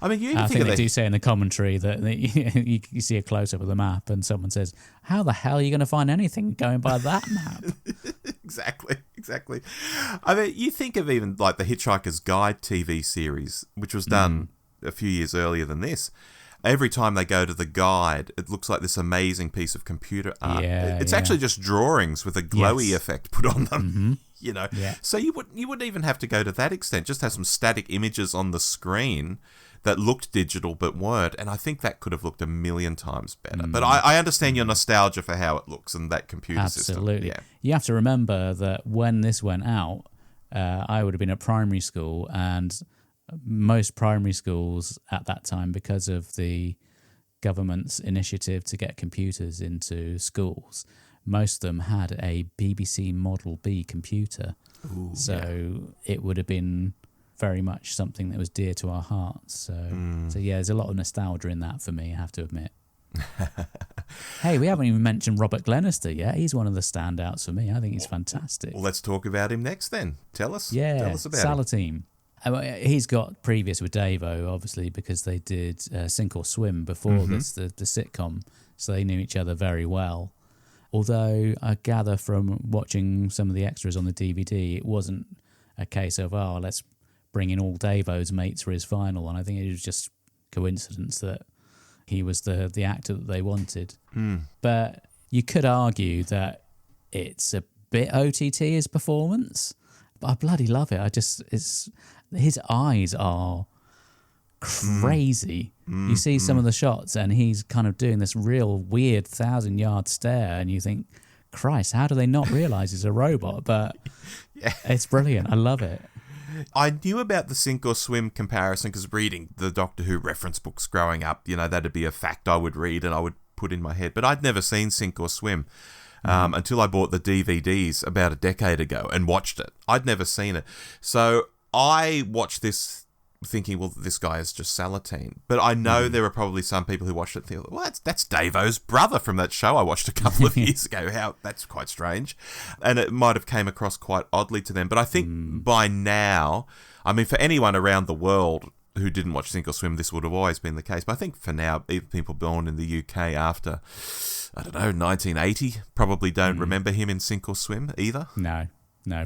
I mean, you even think they do say in the commentary that you see a close-up of the map and someone says, how the hell are you going to find anything going by that map? Exactly. I mean, you think of even like the Hitchhiker's Guide TV series, which was done a few years earlier than this. Every time they go to the guide, it looks like this amazing piece of computer art. It's actually just drawings with a glowy effect put on them. You know, so you wouldn't even have to go to that extent. Just have some static images on the screen that looked digital but weren't, and I think that could have looked a million times better. But I understand your nostalgia for how it looks and that computer system. Absolutely. You have to remember that when this went out, I would have been at primary school, and most primary schools at that time, because of the government's initiative to get computers into schools, most of them had a BBC Model B computer. Ooh, so it would have been very much something that was dear to our hearts. So yeah, there's a lot of nostalgia in that for me, I have to admit. Hey, we haven't even mentioned Robert Glenister yet. He's one of the standouts for me. I think he's fantastic. Well, let's talk about him next then. Tell us about him. Salatine. He's got previous with Davo, obviously, because they did Sink or Swim before this, the sitcom, so they knew each other very well. Although I gather from watching some of the extras on the DVD, it wasn't a case of, let's bring in all Davo's mates for his final one. I think it was just coincidence that he was the actor that they wanted. But you could argue that it's a bit OTT, his performance, but I bloody love it. His eyes are crazy. You see some of the shots and he's kind of doing this real weird 1,000-yard stare and you think, Christ, how do they not realise he's a robot? But it's brilliant. I love it. I knew about the Sink or Swim comparison because reading the Doctor Who reference books growing up, that'd be a fact I would read and I would put in my head. But I'd never seen Sink or Swim until I bought the DVDs about a decade ago and watched it. I'd never seen it. So I watched this thinking, well, this guy is just Salatine. But I know there are probably some people who watched it and think, well, that's Davo's brother from that show I watched a couple of years ago. That's quite strange. And it might have came across quite oddly to them. But I think by now, for anyone around the world who didn't watch Sink or Swim, this would have always been the case. But I think for now, even people born in the UK after, 1980, probably don't remember him in Sink or Swim either. No,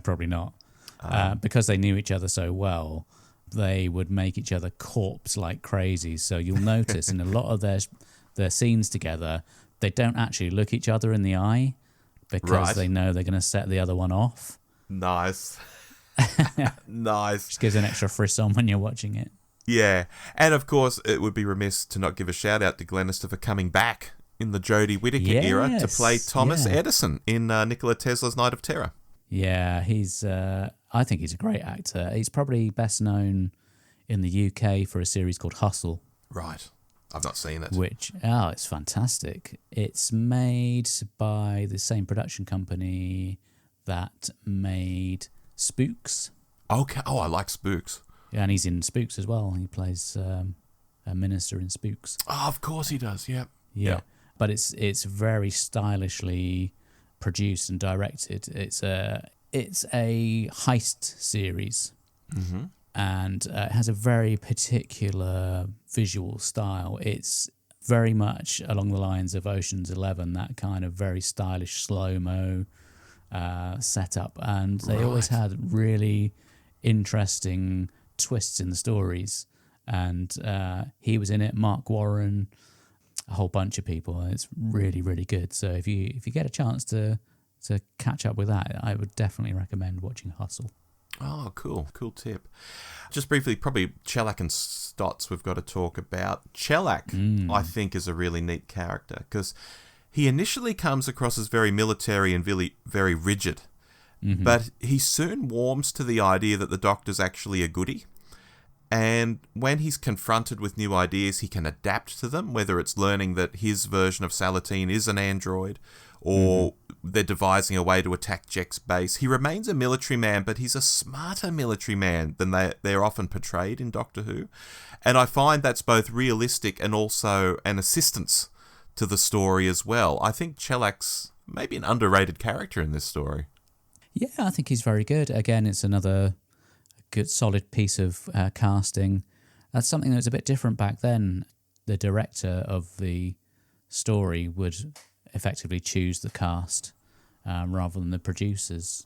probably not. Because they knew each other so well, they would make each other corpse like crazy. So you'll notice in a lot of their scenes together, they don't actually look each other in the eye because they know they're going to set the other one off. Nice. Nice. Just gives an extra frisson when you're watching it. Yeah. And of course, it would be remiss to not give a shout out to Glenister for coming back in the Jodie Whittaker era to play Thomas Edison in Nikola Tesla's Night of Terror. Yeah, I think he's a great actor. He's probably best known in the UK for a series called Hustle. Right. I've not seen it. It's fantastic. It's made by the same production company that made Spooks. Okay. Oh, I like Spooks. Yeah, and he's in Spooks as well. He plays a minister in Spooks. Oh, of course he does. Yeah. Yeah. But it's very stylishly produced and directed. It's a heist series, and it has a very particular visual style. It's very much along the lines of Ocean's 11, that kind of very stylish slow-mo setup, and they always had really interesting twists in the stories. And he was in it, Mark Warren, a whole bunch of people. It's really, really good. So if you get a chance to catch up with that, I would definitely recommend watching Hustle. Oh, cool tip. Just briefly, probably Chelak and Stotts we've got to talk about. Chelak, I think, is a really neat character because he initially comes across as very military and very rigid, but he soon warms to the idea that the Doctor's actually a goodie. And when he's confronted with new ideas, he can adapt to them, whether it's learning that his version of Salatine is an android or they're devising a way to attack Jek's base. He remains a military man, but he's a smarter military man than they're often portrayed in Doctor Who. And I find that's both realistic and also an assistance to the story as well. I think Chelak's maybe an underrated character in this story. Yeah, I think he's very good. Again, it's another good solid piece of casting. That's something that was a bit different back then. The director of the story would effectively choose the cast rather than the producers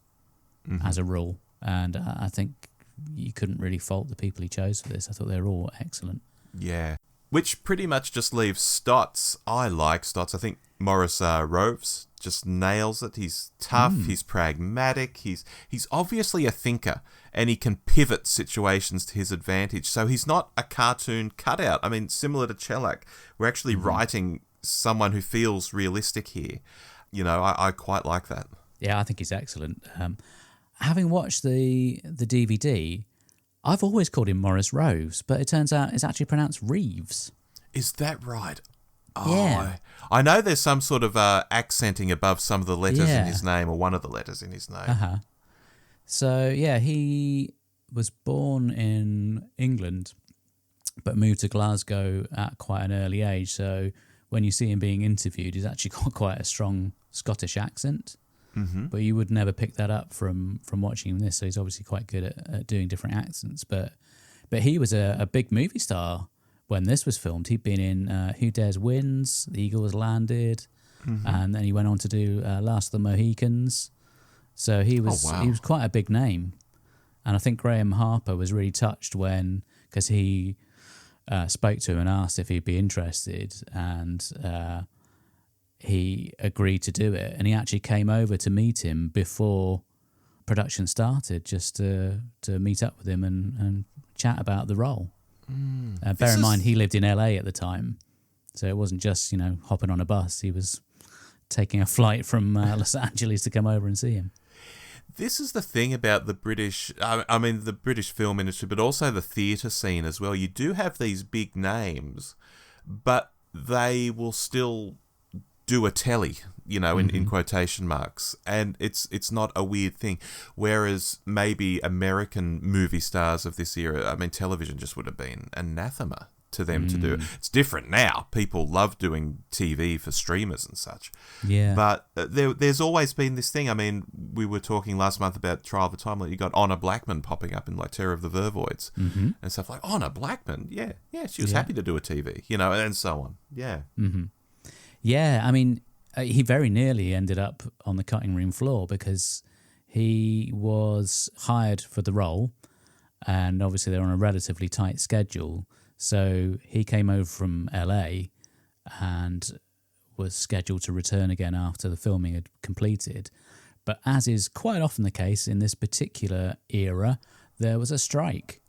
as a rule. And I think you couldn't really fault the people he chose for this. I thought they were all excellent. Yeah. Which pretty much just leaves Stotts. I like Stotts. I think Maurice Roves just nails it. He's tough, he's pragmatic, he's obviously a thinker, and he can pivot situations to his advantage. So he's not a cartoon cutout. I mean, similar to Chelak, we're actually writing someone who feels realistic here. I quite like that. Yeah, I think he's excellent. Having watched the DVD, I've always called him Maurice Roves, but it turns out it's actually pronounced Reeves. Is that right? Yeah. I know there's some sort of accenting above some of the letters in Yeah. his name, or one of the letters in his name. Uh-huh. So, yeah, he was born in England, but moved to Glasgow at quite an early age. So when you see him being interviewed, he's actually got quite a strong Scottish accent. Mm-hmm. But you would never pick that up from watching him this. So he's obviously quite good at doing different accents. But he was a big movie star when this was filmed. He'd been in Who Dares Wins, The Eagle Has Landed, and then he went on to do Last of the Mohicans. So he was quite a big name. And I think Graham Harper was really touched because he spoke to him and asked if he'd be interested, and he agreed to do it. And he actually came over to meet him before production started, just to meet up with him and chat about the role. Bear in mind, he lived in LA at the time, so it wasn't just hopping on a bus. He was taking a flight from Los Angeles to come over and see him. This is the thing about the British, the British film industry, but also the theatre scene as well. You do have these big names, but they will still do a telly, in quotation marks. And it's not a weird thing. Whereas maybe American movie stars of this era, television just would have been anathema to them to do it. It's different now. People love doing TV for streamers and such. Yeah. But there's always been this thing. We were talking last month about Trial of a Time. You got Honor Blackman popping up in like Terror of the Vervoids and stuff like Honor Blackman. Yeah, she was happy to do a TV, and so on. Yeah. Mm-hmm. Yeah, he very nearly ended up on the cutting room floor because he was hired for the role, and obviously they're on a relatively tight schedule. So he came over from LA and was scheduled to return again after the filming had completed. But as is quite often the case in this particular era, there was a strike.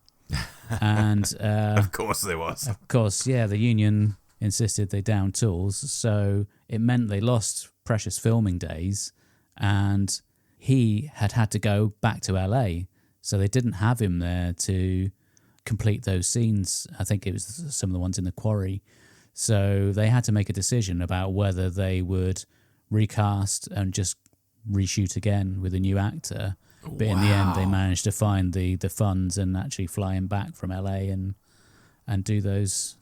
And of course there was. Of course, yeah, the union insisted they down tools. So it meant they lost precious filming days, and he had to go back to LA. So they didn't have him there to complete those scenes. I think it was some of the ones in the quarry. So they had to make a decision about whether they would recast and just reshoot again with a new actor. But in the end, they managed to find the funds and actually fly him back from LA and do those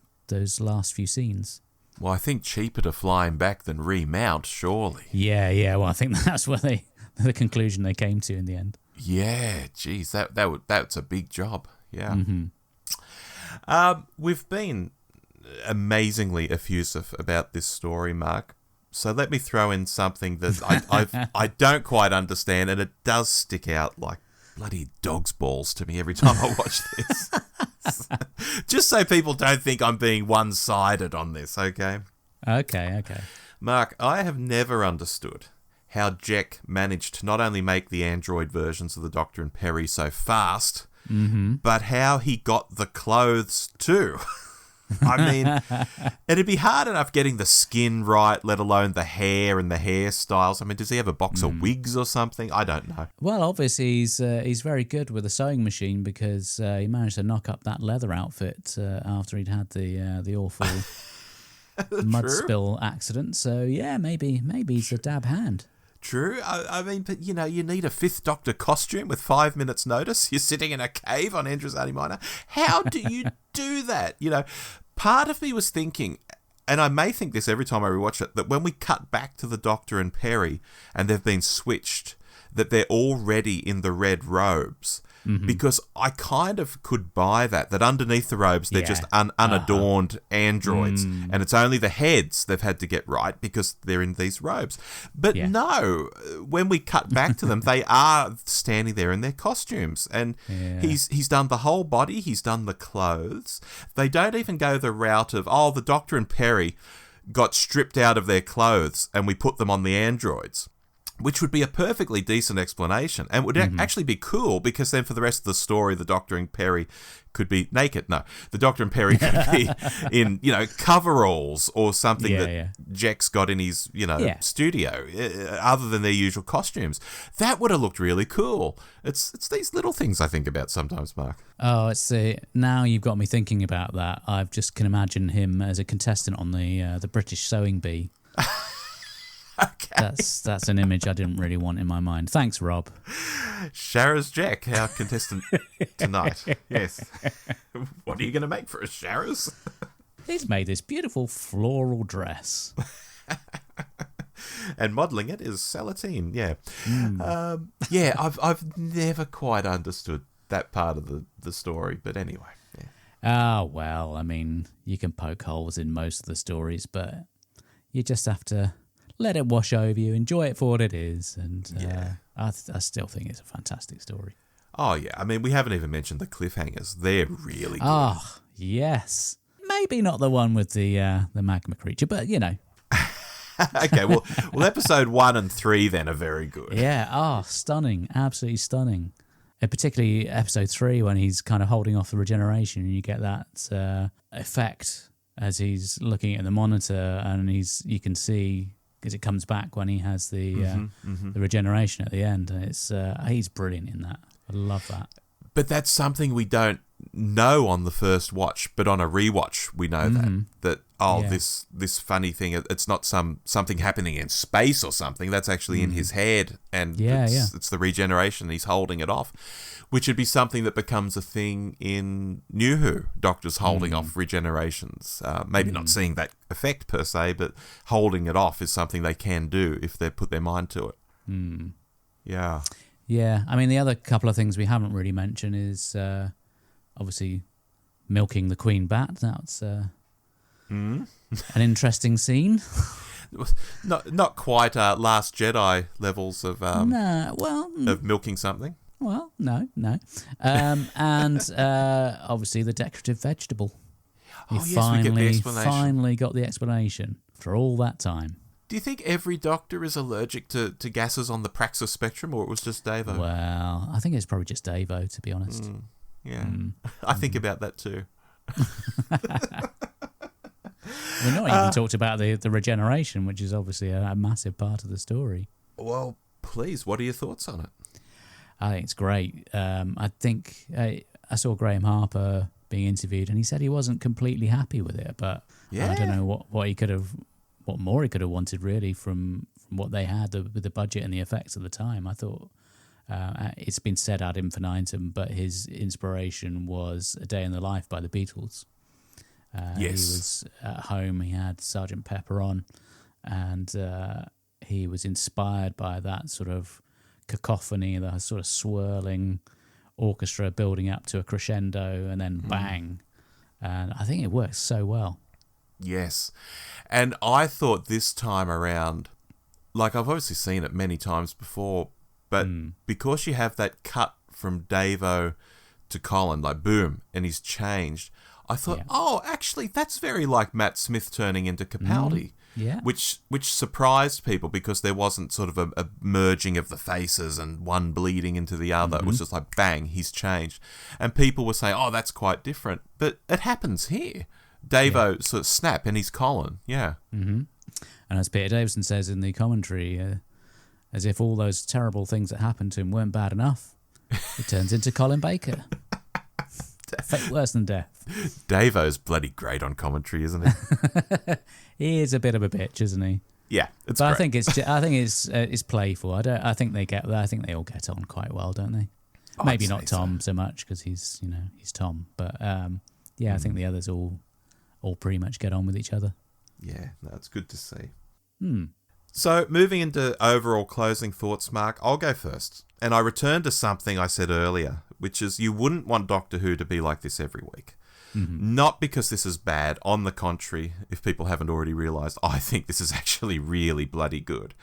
last few scenes. Well, I think cheaper to fly him back than remount, surely. Yeah. Well, I think that's where the conclusion they came to in the end. Yeah, geez, that's a big job. Yeah. Mm-hmm. We've been amazingly effusive about this story, Mark. So let me throw in something that I don't quite understand, and it does stick out like bloody dog's balls to me every time I watch this. Just so people don't think I'm being one-sided on this, okay? Okay. Mark, I have never understood how Jack managed to not only make the Android versions of the Doctor and Perry so fast, but how he got the clothes too. It'd be hard enough getting the skin right, let alone the hair and the hairstyles. Does he have a box of wigs or something? I don't know. Well, obviously he's very good with a sewing machine because he managed to knock up that leather outfit after he'd had the awful mud spill accident. So yeah, maybe he's a dab hand. True. But you need a Fifth Doctor costume with 5 minutes notice. You're sitting in a cave on Androzani Minor. How do you do that? Part of me was thinking, and I may think this every time I rewatch it, that when we cut back to the Doctor and Perry and they've been switched, that they're already in the red robes. Because I kind of could buy that underneath the robes, they're just unadorned androids. And it's only the heads they've had to get right because they're in these robes. But no, when we cut back to them, they are standing there in their costumes. And he's done the whole body, he's done the clothes. They don't even go the route of, the Doctor and Perry got stripped out of their clothes and we put them on the androids. which would be a perfectly decent explanation and would actually be cool, because then for the rest of the story, the Doctor and Perry could be naked. No, the Doctor and Perry could be in, coveralls or something Jack's got in his, studio, other than their usual costumes. That would have looked really cool. It's these little things I think about sometimes, Mark. Oh, now you've got me thinking about that. I just can imagine him as a contestant on the British Sewing Bee. Okay. That's an image I didn't really want in my mind. Thanks, Rob. Sharaz Jack, our contestant tonight. Yes. What are you going to make for us, Sharaz? He's made this beautiful floral dress. And modelling it is Salatine, yeah. I've never quite understood that part of the story, but anyway. Yeah. Ah, well, I mean, you can poke holes in most of the stories, but you just have to let it wash over you, enjoy it for what it is, and I still think it's a fantastic story. Oh, yeah. I mean, we haven't even mentioned the cliffhangers. They're really good. Oh, yes. Maybe not the one with the magma creature, but, Okay, well, episode 1 and 3 then are very good. Yeah, stunning. Absolutely stunning. And particularly episode 3 when he's kind of holding off the regeneration and you get that effect as he's looking at the monitor and you can see... because it comes back when he has the regeneration at the end. And he's brilliant in that. I love that. But that's something we don't know on the first watch, but on a rewatch we know that this funny thing, it's not something happening in space or something. That's actually in his head, and it's the regeneration. He's holding it off, which would be something that becomes a thing in New Who. Doctors holding off regenerations. Maybe not seeing that effect per se, but holding it off is something they can do if they put their mind to it. Yeah. Yeah. I mean, the other couple of things we haven't really mentioned is obviously milking the Queen Bat. That's an interesting scene. Not quite Last Jedi levels of of milking something. Well, no. And obviously the decorative vegetable. We get the explanation. Finally got the explanation after all that time. Do you think every Doctor is allergic to gases on the Praxis spectrum, or it was just Davo? Well, I think it's probably just Davo, to be honest. I think about that too. We're not even talked about the regeneration, which is obviously a massive part of the story. Well, please, what are your thoughts on it? I think it's great. I think I saw Graham Harper being interviewed, and he said he wasn't completely happy with it, but I don't know what more he could have wanted really from what they had with the budget and the effects at the time. I thought it's been said ad infinitum, but his inspiration was A Day in the Life by the Beatles. He was at home, he had Sgt. Pepper on, and he was inspired by that sort of cacophony, the sort of swirling orchestra building up to a crescendo and then bang. And I think it works so well. Yes. And I thought this time around, like I've obviously seen it many times before, but because you have that cut from Davo to Colin, like boom, and he's changed, I thought, actually, that's very like Matt Smith turning into Capaldi. Which surprised people because there wasn't sort of a merging of the faces and one bleeding into the other. It was just like, bang, he's changed. And people were saying, oh, that's quite different. But it happens here. Davo sort of snap and he's Colin. Yeah. And as Peter Davison says in the commentary, as if all those terrible things that happened to him weren't bad enough, he turns into Colin Baker. Fate worse than death. Davo's bloody great on commentary, isn't he? He is a bit of a bitch, isn't he? Yeah, it's but great. I think it's playful. I think they all get on quite well, don't they? Maybe not Tom so much because he's Tom, but I think the others all pretty much get on with each other. Yeah, that's good to see. So moving into overall closing thoughts, Mark, I'll go first. And I return to something I said earlier, which is you wouldn't want Doctor Who to be like this every week. Not because this is bad. On the contrary, if people haven't already realised, I think this is actually really bloody good.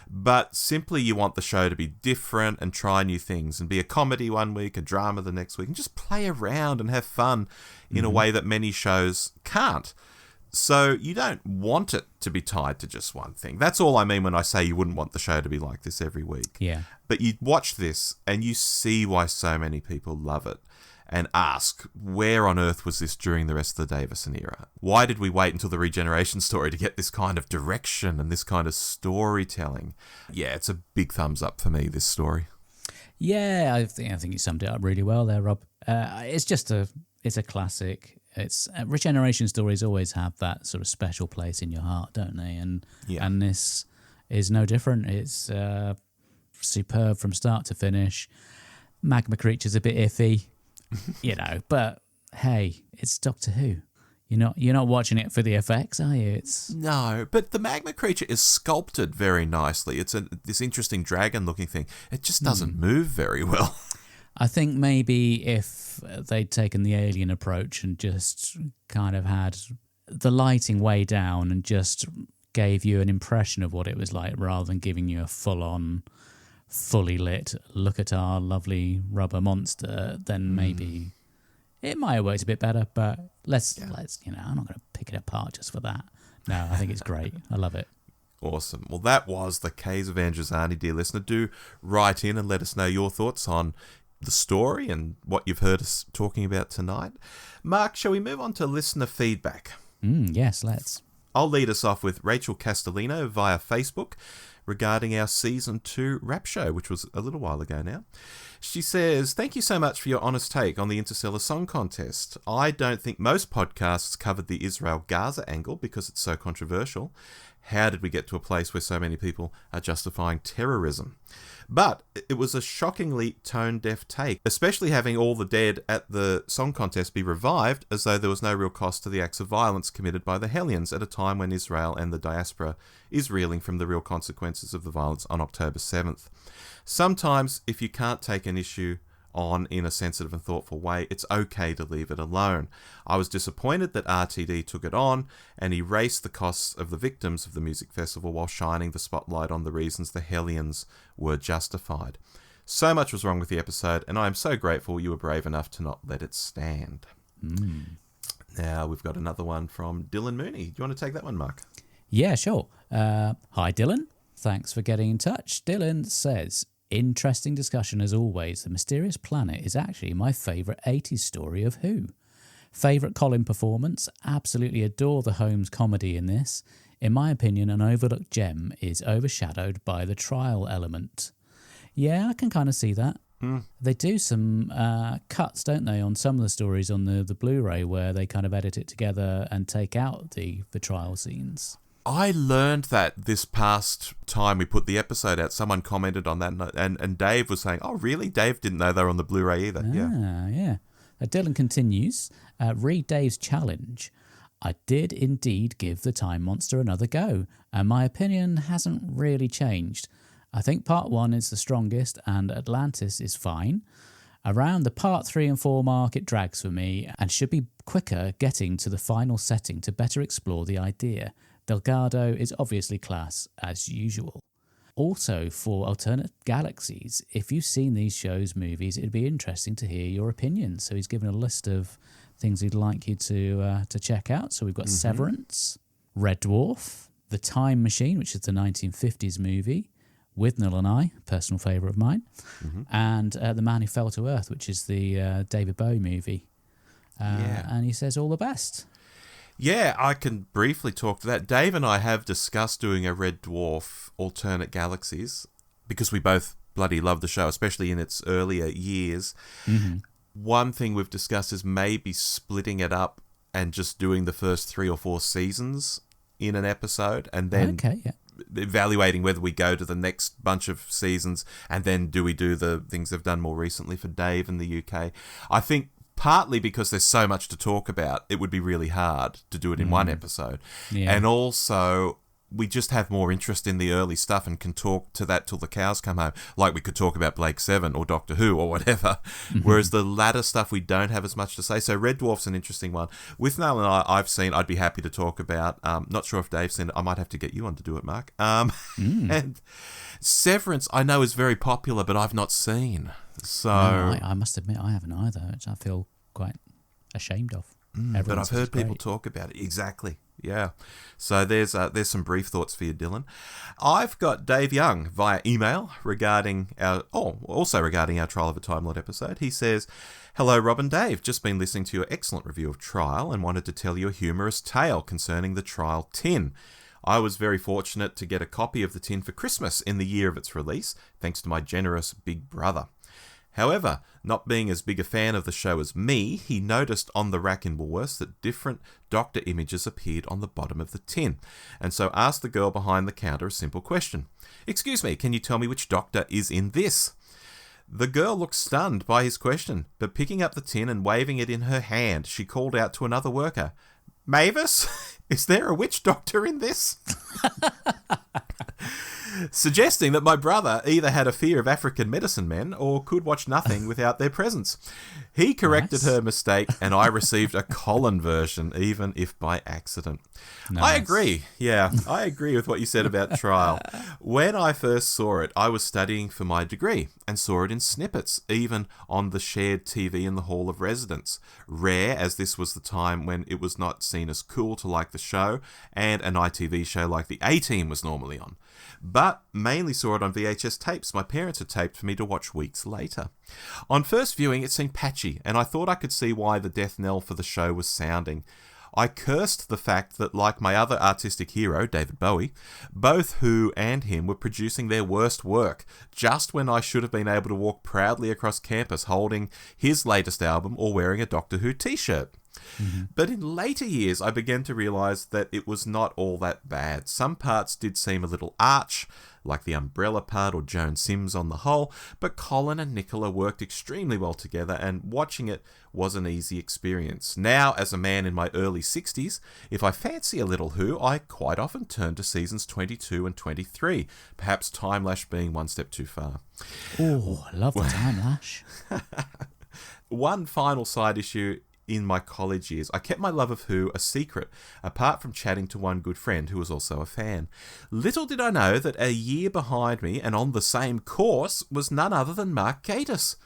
But simply you want the show to be different and try new things and be a comedy one week, a drama the next week, and just play around and have fun in a way that many shows can't. So you don't want it to be tied to just one thing. That's all I mean when I say you wouldn't want the show to be like this every week. Yeah. But you watch this and you see why so many people love it and ask, where on earth was this during the rest of the Davison era? Why did we wait until the Regeneration story to get this kind of direction and this kind of storytelling? Yeah, it's a big thumbs up for me, this story. Yeah, I think you summed it up really well there, Rob. It's a classic. It's Regeneration stories always have that sort of special place in your heart, don't they? And this is no different. It's superb from start to finish. Magma creature's a bit iffy, but hey, it's Doctor Who. You're not watching it for the effects, are you? No, but the magma creature is sculpted very nicely. It's this interesting dragon-looking thing. It just doesn't move very well. I think maybe if they'd taken the alien approach and just kind of had the lighting way down and just gave you an impression of what it was like rather than giving you a full-on, fully lit, look at our lovely rubber monster, then maybe it might have worked a bit better, but let's I'm not going to pick it apart just for that. No, I think it's great. I love it. Awesome. Well, that was the Caves of Androzani, dear listener. Do write in and let us know your thoughts on the story and what you've heard us talking about tonight. Mark, shall we move on to listener feedback? Yes, let's. I'll lead us off with Rachel Castellino via Facebook regarding our Season 2 rap show, which was a little while ago now. She says, thank you so much for your honest take on the Interstellar Song Contest. I don't think most podcasts covered the Israel-Gaza angle because it's so controversial. How did we get to a place where so many people are justifying terrorism? But it was a shockingly tone-deaf take, especially having all the dead at the song contest be revived as though there was no real cost to the acts of violence committed by the Hellions at a time when Israel and the diaspora is reeling from the real consequences of the violence on October 7th. Sometimes, if you can't take an issue on in a sensitive and thoughtful way, it's okay to leave it alone. I was disappointed that RTD took it on and erased the costs of the victims of the music festival while shining the spotlight on the reasons the Hellions were justified. So much was wrong with the episode, and I am so grateful you were brave enough to not let it stand. Now we've got another one from Dylan Mooney. Do you want to take that one, Mark? Yeah, sure. Hi, Dylan. Thanks for getting in touch. Dylan says, interesting discussion as always. The Mysterious Planet is actually my favourite 80s story of Who. Favourite Colin performance? Absolutely adore the Holmes comedy in this. In my opinion, an overlooked gem is overshadowed by the trial element. Yeah, I can kind of see that. They do some cuts, don't they, on some of the stories on the Blu-ray where they kind of edit it together and take out the trial scenes. I learned that this past time we put the episode out. Someone commented on that, and Dave was saying, oh, really? Dave didn't know they were on the Blu-ray either. Yeah. Dylan continues, read Dave's challenge. I did indeed give the Time Monster another go, and my opinion hasn't really changed. I think part 1 is the strongest, and Atlantis is fine. Around the part 3 and 4 mark, it drags for me, and should be quicker getting to the final setting to better explore the idea. Delgado is obviously class, as usual. Also, for alternate galaxies, if you've seen these shows, movies, it'd be interesting to hear your opinions. So he's given a list of things he'd like you to check out. So we've got Severance, Red Dwarf, The Time Machine, which is the 1950s movie, with Null and I, personal favourite of mine, and The Man Who Fell to Earth, which is the David Bowie movie. And he says all the best. Yeah, I can briefly talk to that. Dave and I have discussed doing a Red Dwarf alternate galaxies because we both bloody love the show, especially in its earlier years. One thing we've discussed is maybe splitting it up and just doing the first 3 or 4 seasons in an episode and then evaluating whether we go to the next bunch of seasons and then do we do the things they've done more recently for Dave in the UK. I think partly because there's so much to talk about, it would be really hard to do it in one episode. And also, we just have more interest in the early stuff and can talk to that till the cows come home, like we could talk about Blake 7 or Doctor Who or whatever. Whereas the latter stuff, we don't have as much to say. So Red Dwarf's an interesting one. With Noel and I've seen, I'd be happy to talk about. Not sure if Dave's seen it. I might have to get you on to do it, Mark. And Severance, I know, is very popular, but I've not seen. So I must admit I haven't either, which I feel quite ashamed of. But I've heard people talk about it. Exactly. Yeah. So there's some brief thoughts for you, Dylan. I've got Dave Young via email regarding also regarding our Trial of a Time Lord episode. He says, "Hello, Rob and Dave. Just been listening to your excellent review of Trial and wanted to tell you a humorous tale concerning the Trial tin. I was very fortunate to get a copy of the tin for Christmas in the year of its release, thanks to my generous big brother. However, not being as big a fan of the show as me, he noticed on the rack in Woolworths that different Doctor images appeared on the bottom of the tin, and so asked the girl behind the counter a simple question. 'Excuse me, can you tell me which Doctor is in this?' The girl looked stunned by his question, but picking up the tin and waving it in her hand, she called out to another worker, 'Mavis, is there a witch doctor in this?' Suggesting that my brother either had a fear of African medicine men or could watch nothing without their presence. He corrected her mistake, and I received a Colin version, even if by accident." Nice. I agree. Yeah, I agree with what you said about Trial. When I first saw it, I was studying for my degree and saw it in snippets, even on the shared TV in the Hall of Residence. Rare, as this was the time when it was not seen as cool to like the show, and an ITV show like the A-Team was normally on. But mainly saw it on VHS tapes my parents had taped for me to watch weeks later. On first viewing, it seemed patchy, and I thought I could see why the death knell for the show was sounding. I cursed the fact that, like my other artistic hero, David Bowie, both Who and him were producing their worst work, just when I should have been able to walk proudly across campus holding his latest album or wearing a Doctor Who t-shirt. Mm-hmm. But in later years, I began to realise that it was not all that bad. Some parts did seem a little arch, like the umbrella part or Joan Sims on the whole, but Colin and Nicola worked extremely well together, and watching it was an easy experience. Now, as a man in my early 60s, if I fancy a little Who, I quite often turn to seasons 22 and 23, perhaps Time Lash being one step too far. Oh, I love the Time Lash. One final side issue. In my college years, I kept my love of Who a secret, apart from chatting to one good friend who was also a fan. Little did I know that a year behind me and on the same course was none other than Mark Gatiss.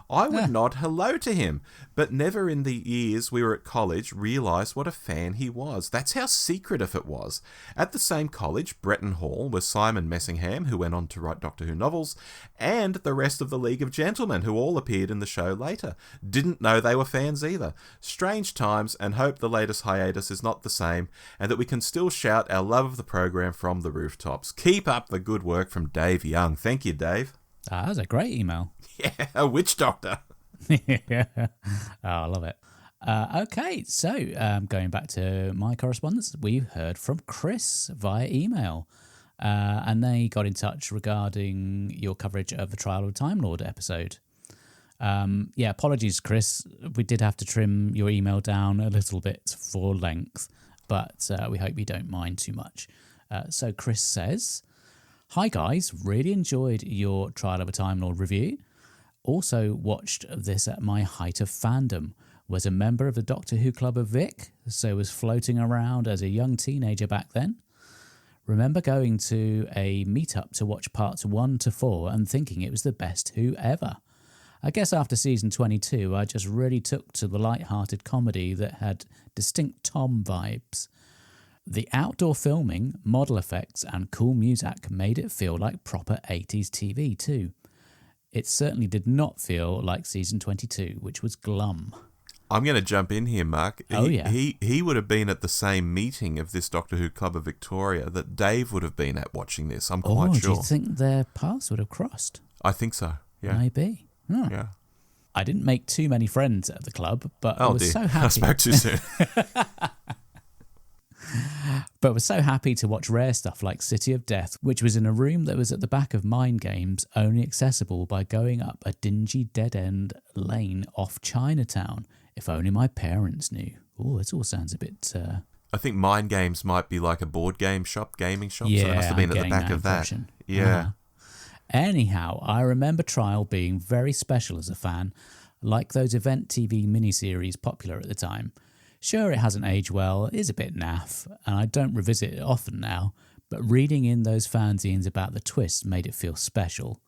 I would nod hello to him, but never in the years we were at college realised what a fan he was. That's how secretive it was. At the same college, Bretton Hall, was Simon Messingham, who went on to write Doctor Who novels, and the rest of the League of Gentlemen, who all appeared in the show later. Didn't know they were fans either. Strange times, and hope the latest hiatus is not the same, and that we can still shout our love of the program from the rooftops. Keep up the good work from Dave Young. Thank you, Dave. That was a great email. Yeah, a witch doctor. Yeah. Oh, I love it. Okay, so going back to my correspondence, we heard from Chris via email. And they got in touch regarding your coverage of the Trial of a Time Lord episode. Yeah, apologies, Chris. We did have to trim your email down a little bit for length, but we hope you don't mind too much. So Chris says, "Hi guys, really enjoyed your Trial of a Time Lord review. Also watched this at my height of fandom. Was a member of the Doctor Who Club of Vic, so was floating around as a young teenager back then. Remember going to a meetup to watch parts 1 to 4 and thinking it was the best Who ever. I guess after season 22, I just really took to the light-hearted comedy that had distinct Tom vibes. The outdoor filming, model effects and cool music made it feel like proper 80s TV too. It certainly did not feel like season 22, which was glum." I'm going to jump in here, Mark. Yeah. He would have been at the same meeting of this Doctor Who Club of Victoria that Dave would have been at watching this. I'm quite sure. Do you think their paths would have crossed? I think so, yeah. Maybe. Oh. Yeah. I didn't make too many friends at the club, but I was so happy. I spoke too soon. But was so happy to watch rare stuff like City of Death, which was in a room that was at the back of Mind Games, only accessible by going up a dingy dead-end lane off Chinatown. If only my parents knew. Oh, it all sounds a bit... I think Mind Games might be like a board game shop, gaming shop, yeah, so it must have been I'm at the back that of that. impression. Yeah. Anyhow, I remember Trial being very special as a fan, like those event TV miniseries popular at the time. Sure, it hasn't aged well, it is a bit naff, and I don't revisit it often now, but reading in those fanzines about the twists made it feel special.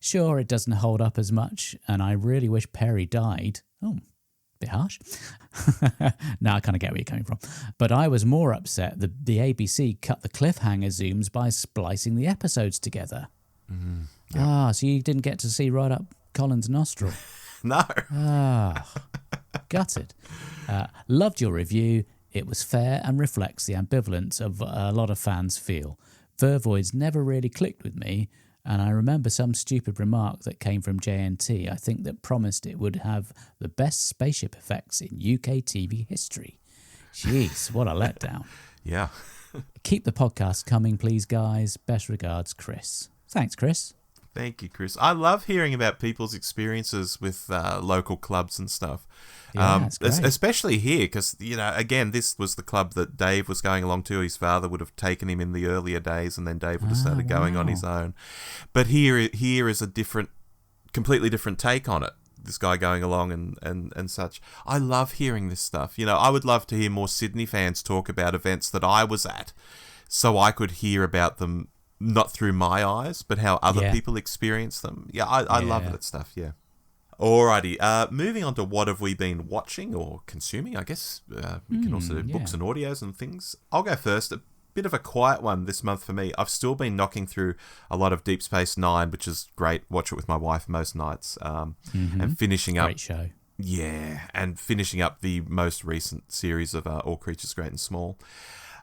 Sure, it doesn't hold up as much, and I really wish Perry died. Oh, Bit harsh. Now I kind of get where you're coming from. But I was more upset that the ABC cut the cliffhanger zooms by splicing the episodes together. So you didn't get to see right up Colin's nostril. No. Gutted. Loved your review. It was fair and reflects the ambivalence of a lot of fans feel. Vervoids never really clicked with me, and I remember some stupid remark that came from JNT, I think, that promised it would have the best spaceship effects in UK TV history. Jeez, what a letdown. Yeah. Keep the podcast coming, please, guys. Best regards, Chris. Thanks, Chris. Thank you, Chris. I love hearing about people's experiences with local clubs and stuff. Yeah, that's great. Especially here, because, again, this was the club that Dave was going along to. His father would have taken him in the earlier days, and then Dave would have started going on his own. But here is a completely different take on it. This guy going along and such. I love hearing this stuff. I would love to hear more Sydney fans talk about events that I was at, so I could hear about them, not through my eyes, but how other people experience them. Yeah, I love that stuff, yeah. Alrighty, moving on to what have we been watching or consuming, I guess. We can also do books and audios and things. I'll go first. A bit of a quiet one this month for me. I've still been knocking through a lot of Deep Space Nine, which is great. Watch it with my wife most nights. And finishing up... Great show. Yeah, and finishing up the most recent series of All Creatures Great and Small.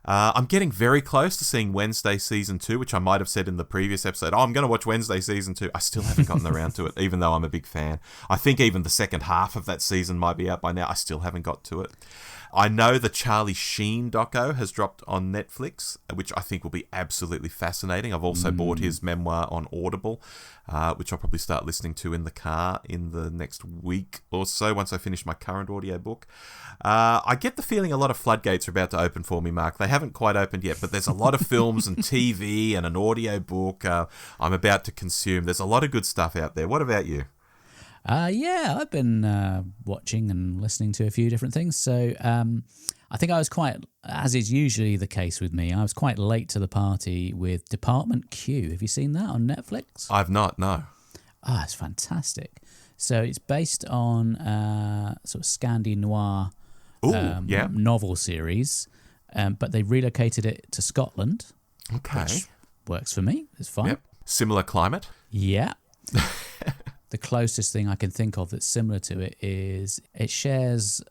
I'm getting very close to seeing Wednesday Season 2, which I might have said in the previous episode. I'm going to watch Wednesday Season 2. I still haven't gotten around to it, even though I'm a big fan. I think even the second half of that season might be out by now. I still haven't got to it. I know the Charlie Sheen doco has dropped on Netflix, which I think will be absolutely fascinating. I've also bought his memoir on Audible, which I'll probably start listening to in the car in the next week or so once I finish my current audiobook. I get the feeling a lot of floodgates are about to open for me, Mark. They haven't quite opened yet, but there's a lot of films and TV and an audiobook I'm about to consume. There's a lot of good stuff out there. What about you? I've been watching and listening to a few different things. So I think I was quite, as is usually the case with me, I was quite late to the party with Department Q. Have you seen that on Netflix? I've not, no. It's fantastic. So it's based on sort of Scandi noir novel series, but they relocated it to Scotland. Okay. Which works for me. It's fine. Yep. Similar climate. Yeah. The closest thing I can think of that's similar to it is it shares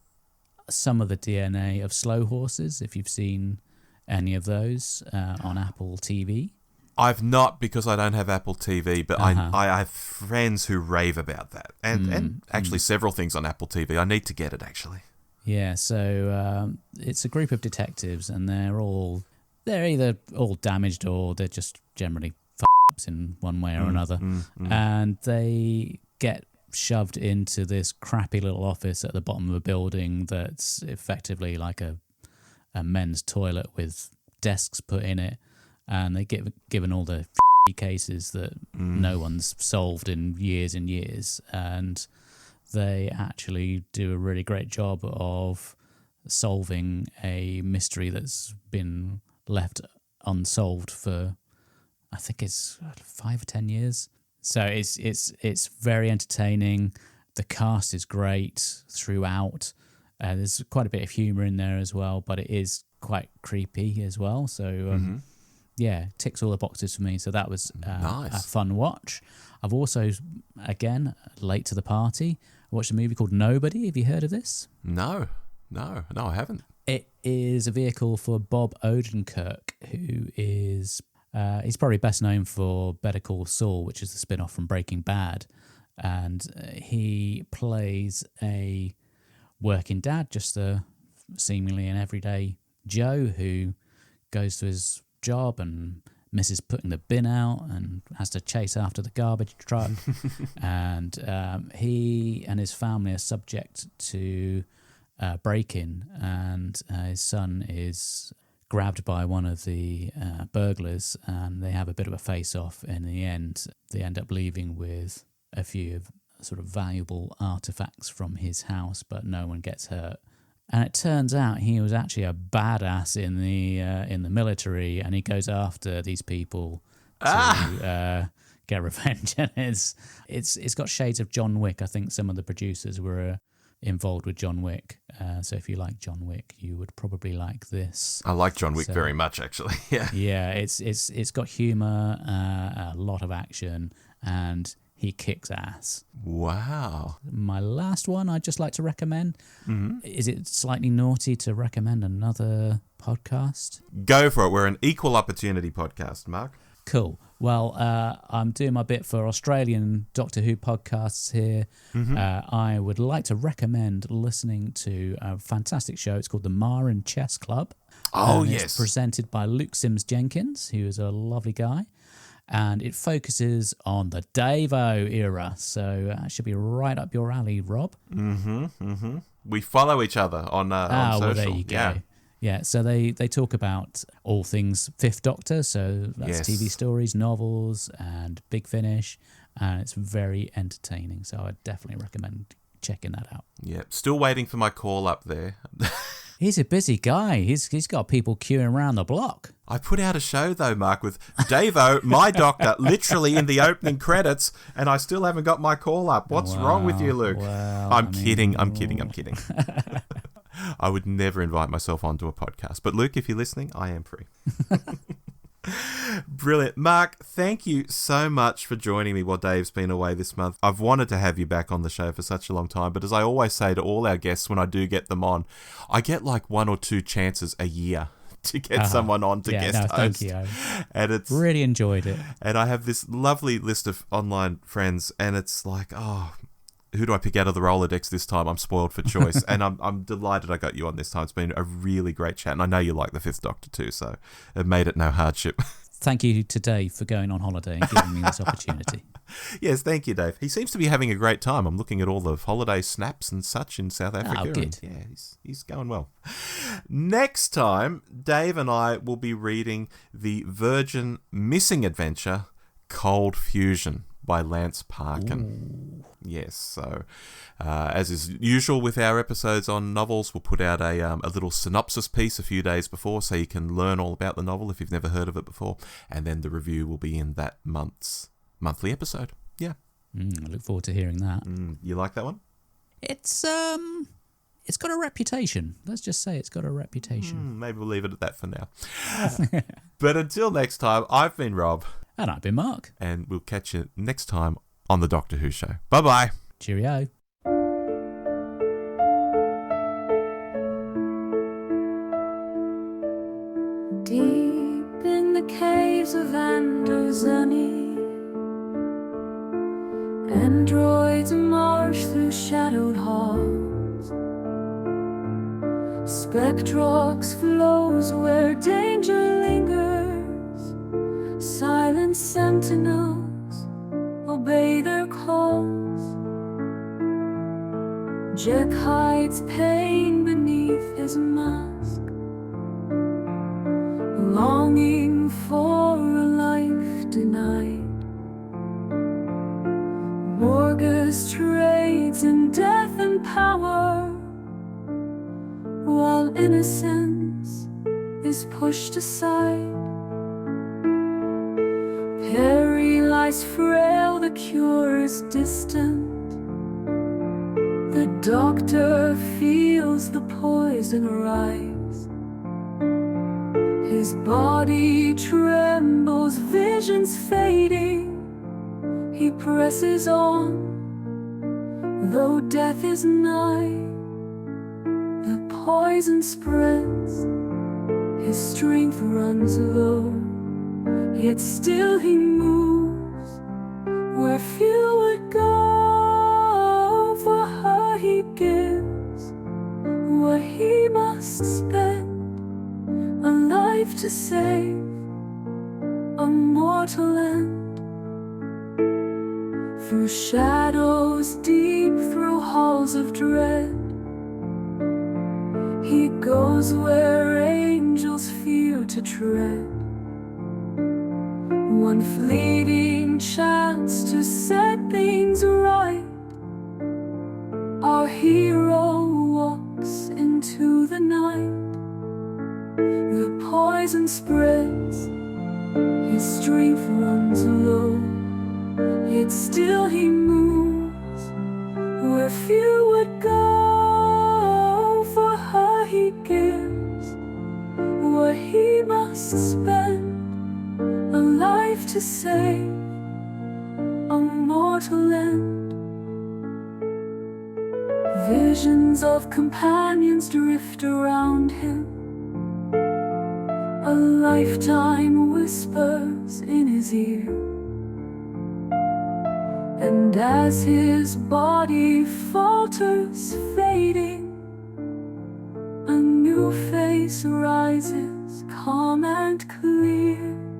some of the DNA of Slow Horses, if you've seen any of those on Apple TV. I've not, because I don't have Apple TV, but I have friends who rave about that. And actually several things on Apple TV. I need to get it, actually. Yeah, so it's a group of detectives, and they're either all damaged or they're just generally f***ups in one way or another. And they get shoved into this crappy little office at the bottom of a building that's effectively like a men's toilet with desks put in it. And they get given all the cases that no one's solved in years and years. And they actually do a really great job of solving a mystery that's been left unsolved for, I think it's 5 or 10 years. So it's very entertaining. The cast is great throughout. There's quite a bit of humour in there as well, but it is quite creepy as well. So yeah, ticks all the boxes for me. So that was nice. A fun watch. I've also, again, late to the party, watched a movie called Nobody. Have you heard of this? No, I haven't. It is a vehicle for Bob Odenkirk, who is... he's probably best known for Better Call Saul, which is the spin-off from Breaking Bad. And he plays a working dad, just seemingly an everyday Joe who goes to his job and misses putting the bin out and has to chase after the garbage truck. And he and his family are subject to break-in, and his son is grabbed by one of the burglars, and they have a bit of a face-off. In the end, they end up leaving with a few sort of valuable artifacts from his house, but no one gets hurt. And it turns out he was actually a badass in the military, and he goes after these people to get revenge. And it's got shades of John Wick. I think some of the producers were involved with John Wick. So if you like John Wick, you would probably like this. I like John Wick very much, actually. Yeah. Yeah, it's got humour, a lot of action, and he kicks ass. Wow. My last one I'd just like to recommend. Is it slightly naughty to recommend another podcast? Go for it. We're an equal opportunity podcast, Mark. Cool. Well, I'm doing my bit for Australian Doctor Who podcasts here. I would like to recommend listening to a fantastic show. It's called the Marin Chess Club. It's presented by Luke Sims-Jenkins, who is a lovely guy. And it focuses on the Davo era. So that should be right up your alley, Rob. We follow each other on social. Well, there you go. Yeah, so they talk about all things Fifth Doctor, so that's TV stories, novels, and Big Finish, and it's very entertaining, so I'd definitely recommend checking that out. Yeah, still waiting for my call up there. He's a busy guy. He's got people queuing around the block. I put out a show, though, Mark, with Davo, my doctor, literally in the opening credits, and I still haven't got my call up. What's wrong with you, Luke? Well, I'm kidding. I would never invite myself onto a podcast. But Luke, if you're listening, I am free. Brilliant. Mark, thank you so much for joining me while Dave's been away this month. I've wanted to have you back on the show for such a long time, but as I always say to all our guests when I do get them on, I get like 1 or 2 chances a year to get someone on to guest host. Thank you. And it's really enjoyed it. And I have this lovely list of online friends, and it's like, who do I pick out of the Rolodex this time? I'm spoiled for choice. And I'm delighted I got you on this time. It's been a really great chat. And I know you like the Fifth Doctor too, so it made it no hardship. Thank you to Dave for going on holiday and giving me this opportunity. Yes, thank you, Dave. He seems to be having a great time. I'm looking at all the holiday snaps and such in South Africa. Oh, good. Yeah, he's going well. Next time, Dave and I will be reading the Virgin Missing Adventure, Cold Fusion by Lance Parkin. Ooh. Yes, so as is usual with our episodes on novels, we'll put out a little synopsis piece a few days before so you can learn all about the novel if you've never heard of it before, and then the review will be in that month's monthly episode. Yeah. I look forward to hearing that. You like that one? It's got a reputation. Let's just say it's got a reputation. Maybe we'll leave it at that for now. But until next time, I've been Rob. And I've been Mark. And we'll catch you next time on The Doctor Who Show. Bye-bye. Cheerio. Deep in the caves of Androzani, androids march through shadowed halls. Spectrox flows where danger lingers. Silent sentinels obey their calls. Jack hides pain beneath his mask, longing for a life denied. Morgus trades in death and power, while innocence is pushed aside. Perry lies frail, the cure is distant. The doctor feels the poison rise. His body trembles, visions fading. He presses on, though death is nigh. The poison spreads, his strength runs low, yet still he moves where few would go. For her he gives what he must spend, a life to save, a mortal end. Through shadows deep, through halls of dread, he goes where angels fear to tread. One fleeting chance to set things right. Our hero walks into the night. The poison spreads, his strength runs low, yet still he moves where few would go. he must spend a life to save a mortal end. Visions of companions drift around him. A lifetime whispers in his ear. And as his body falters, fading, a new face rises, calm and clear.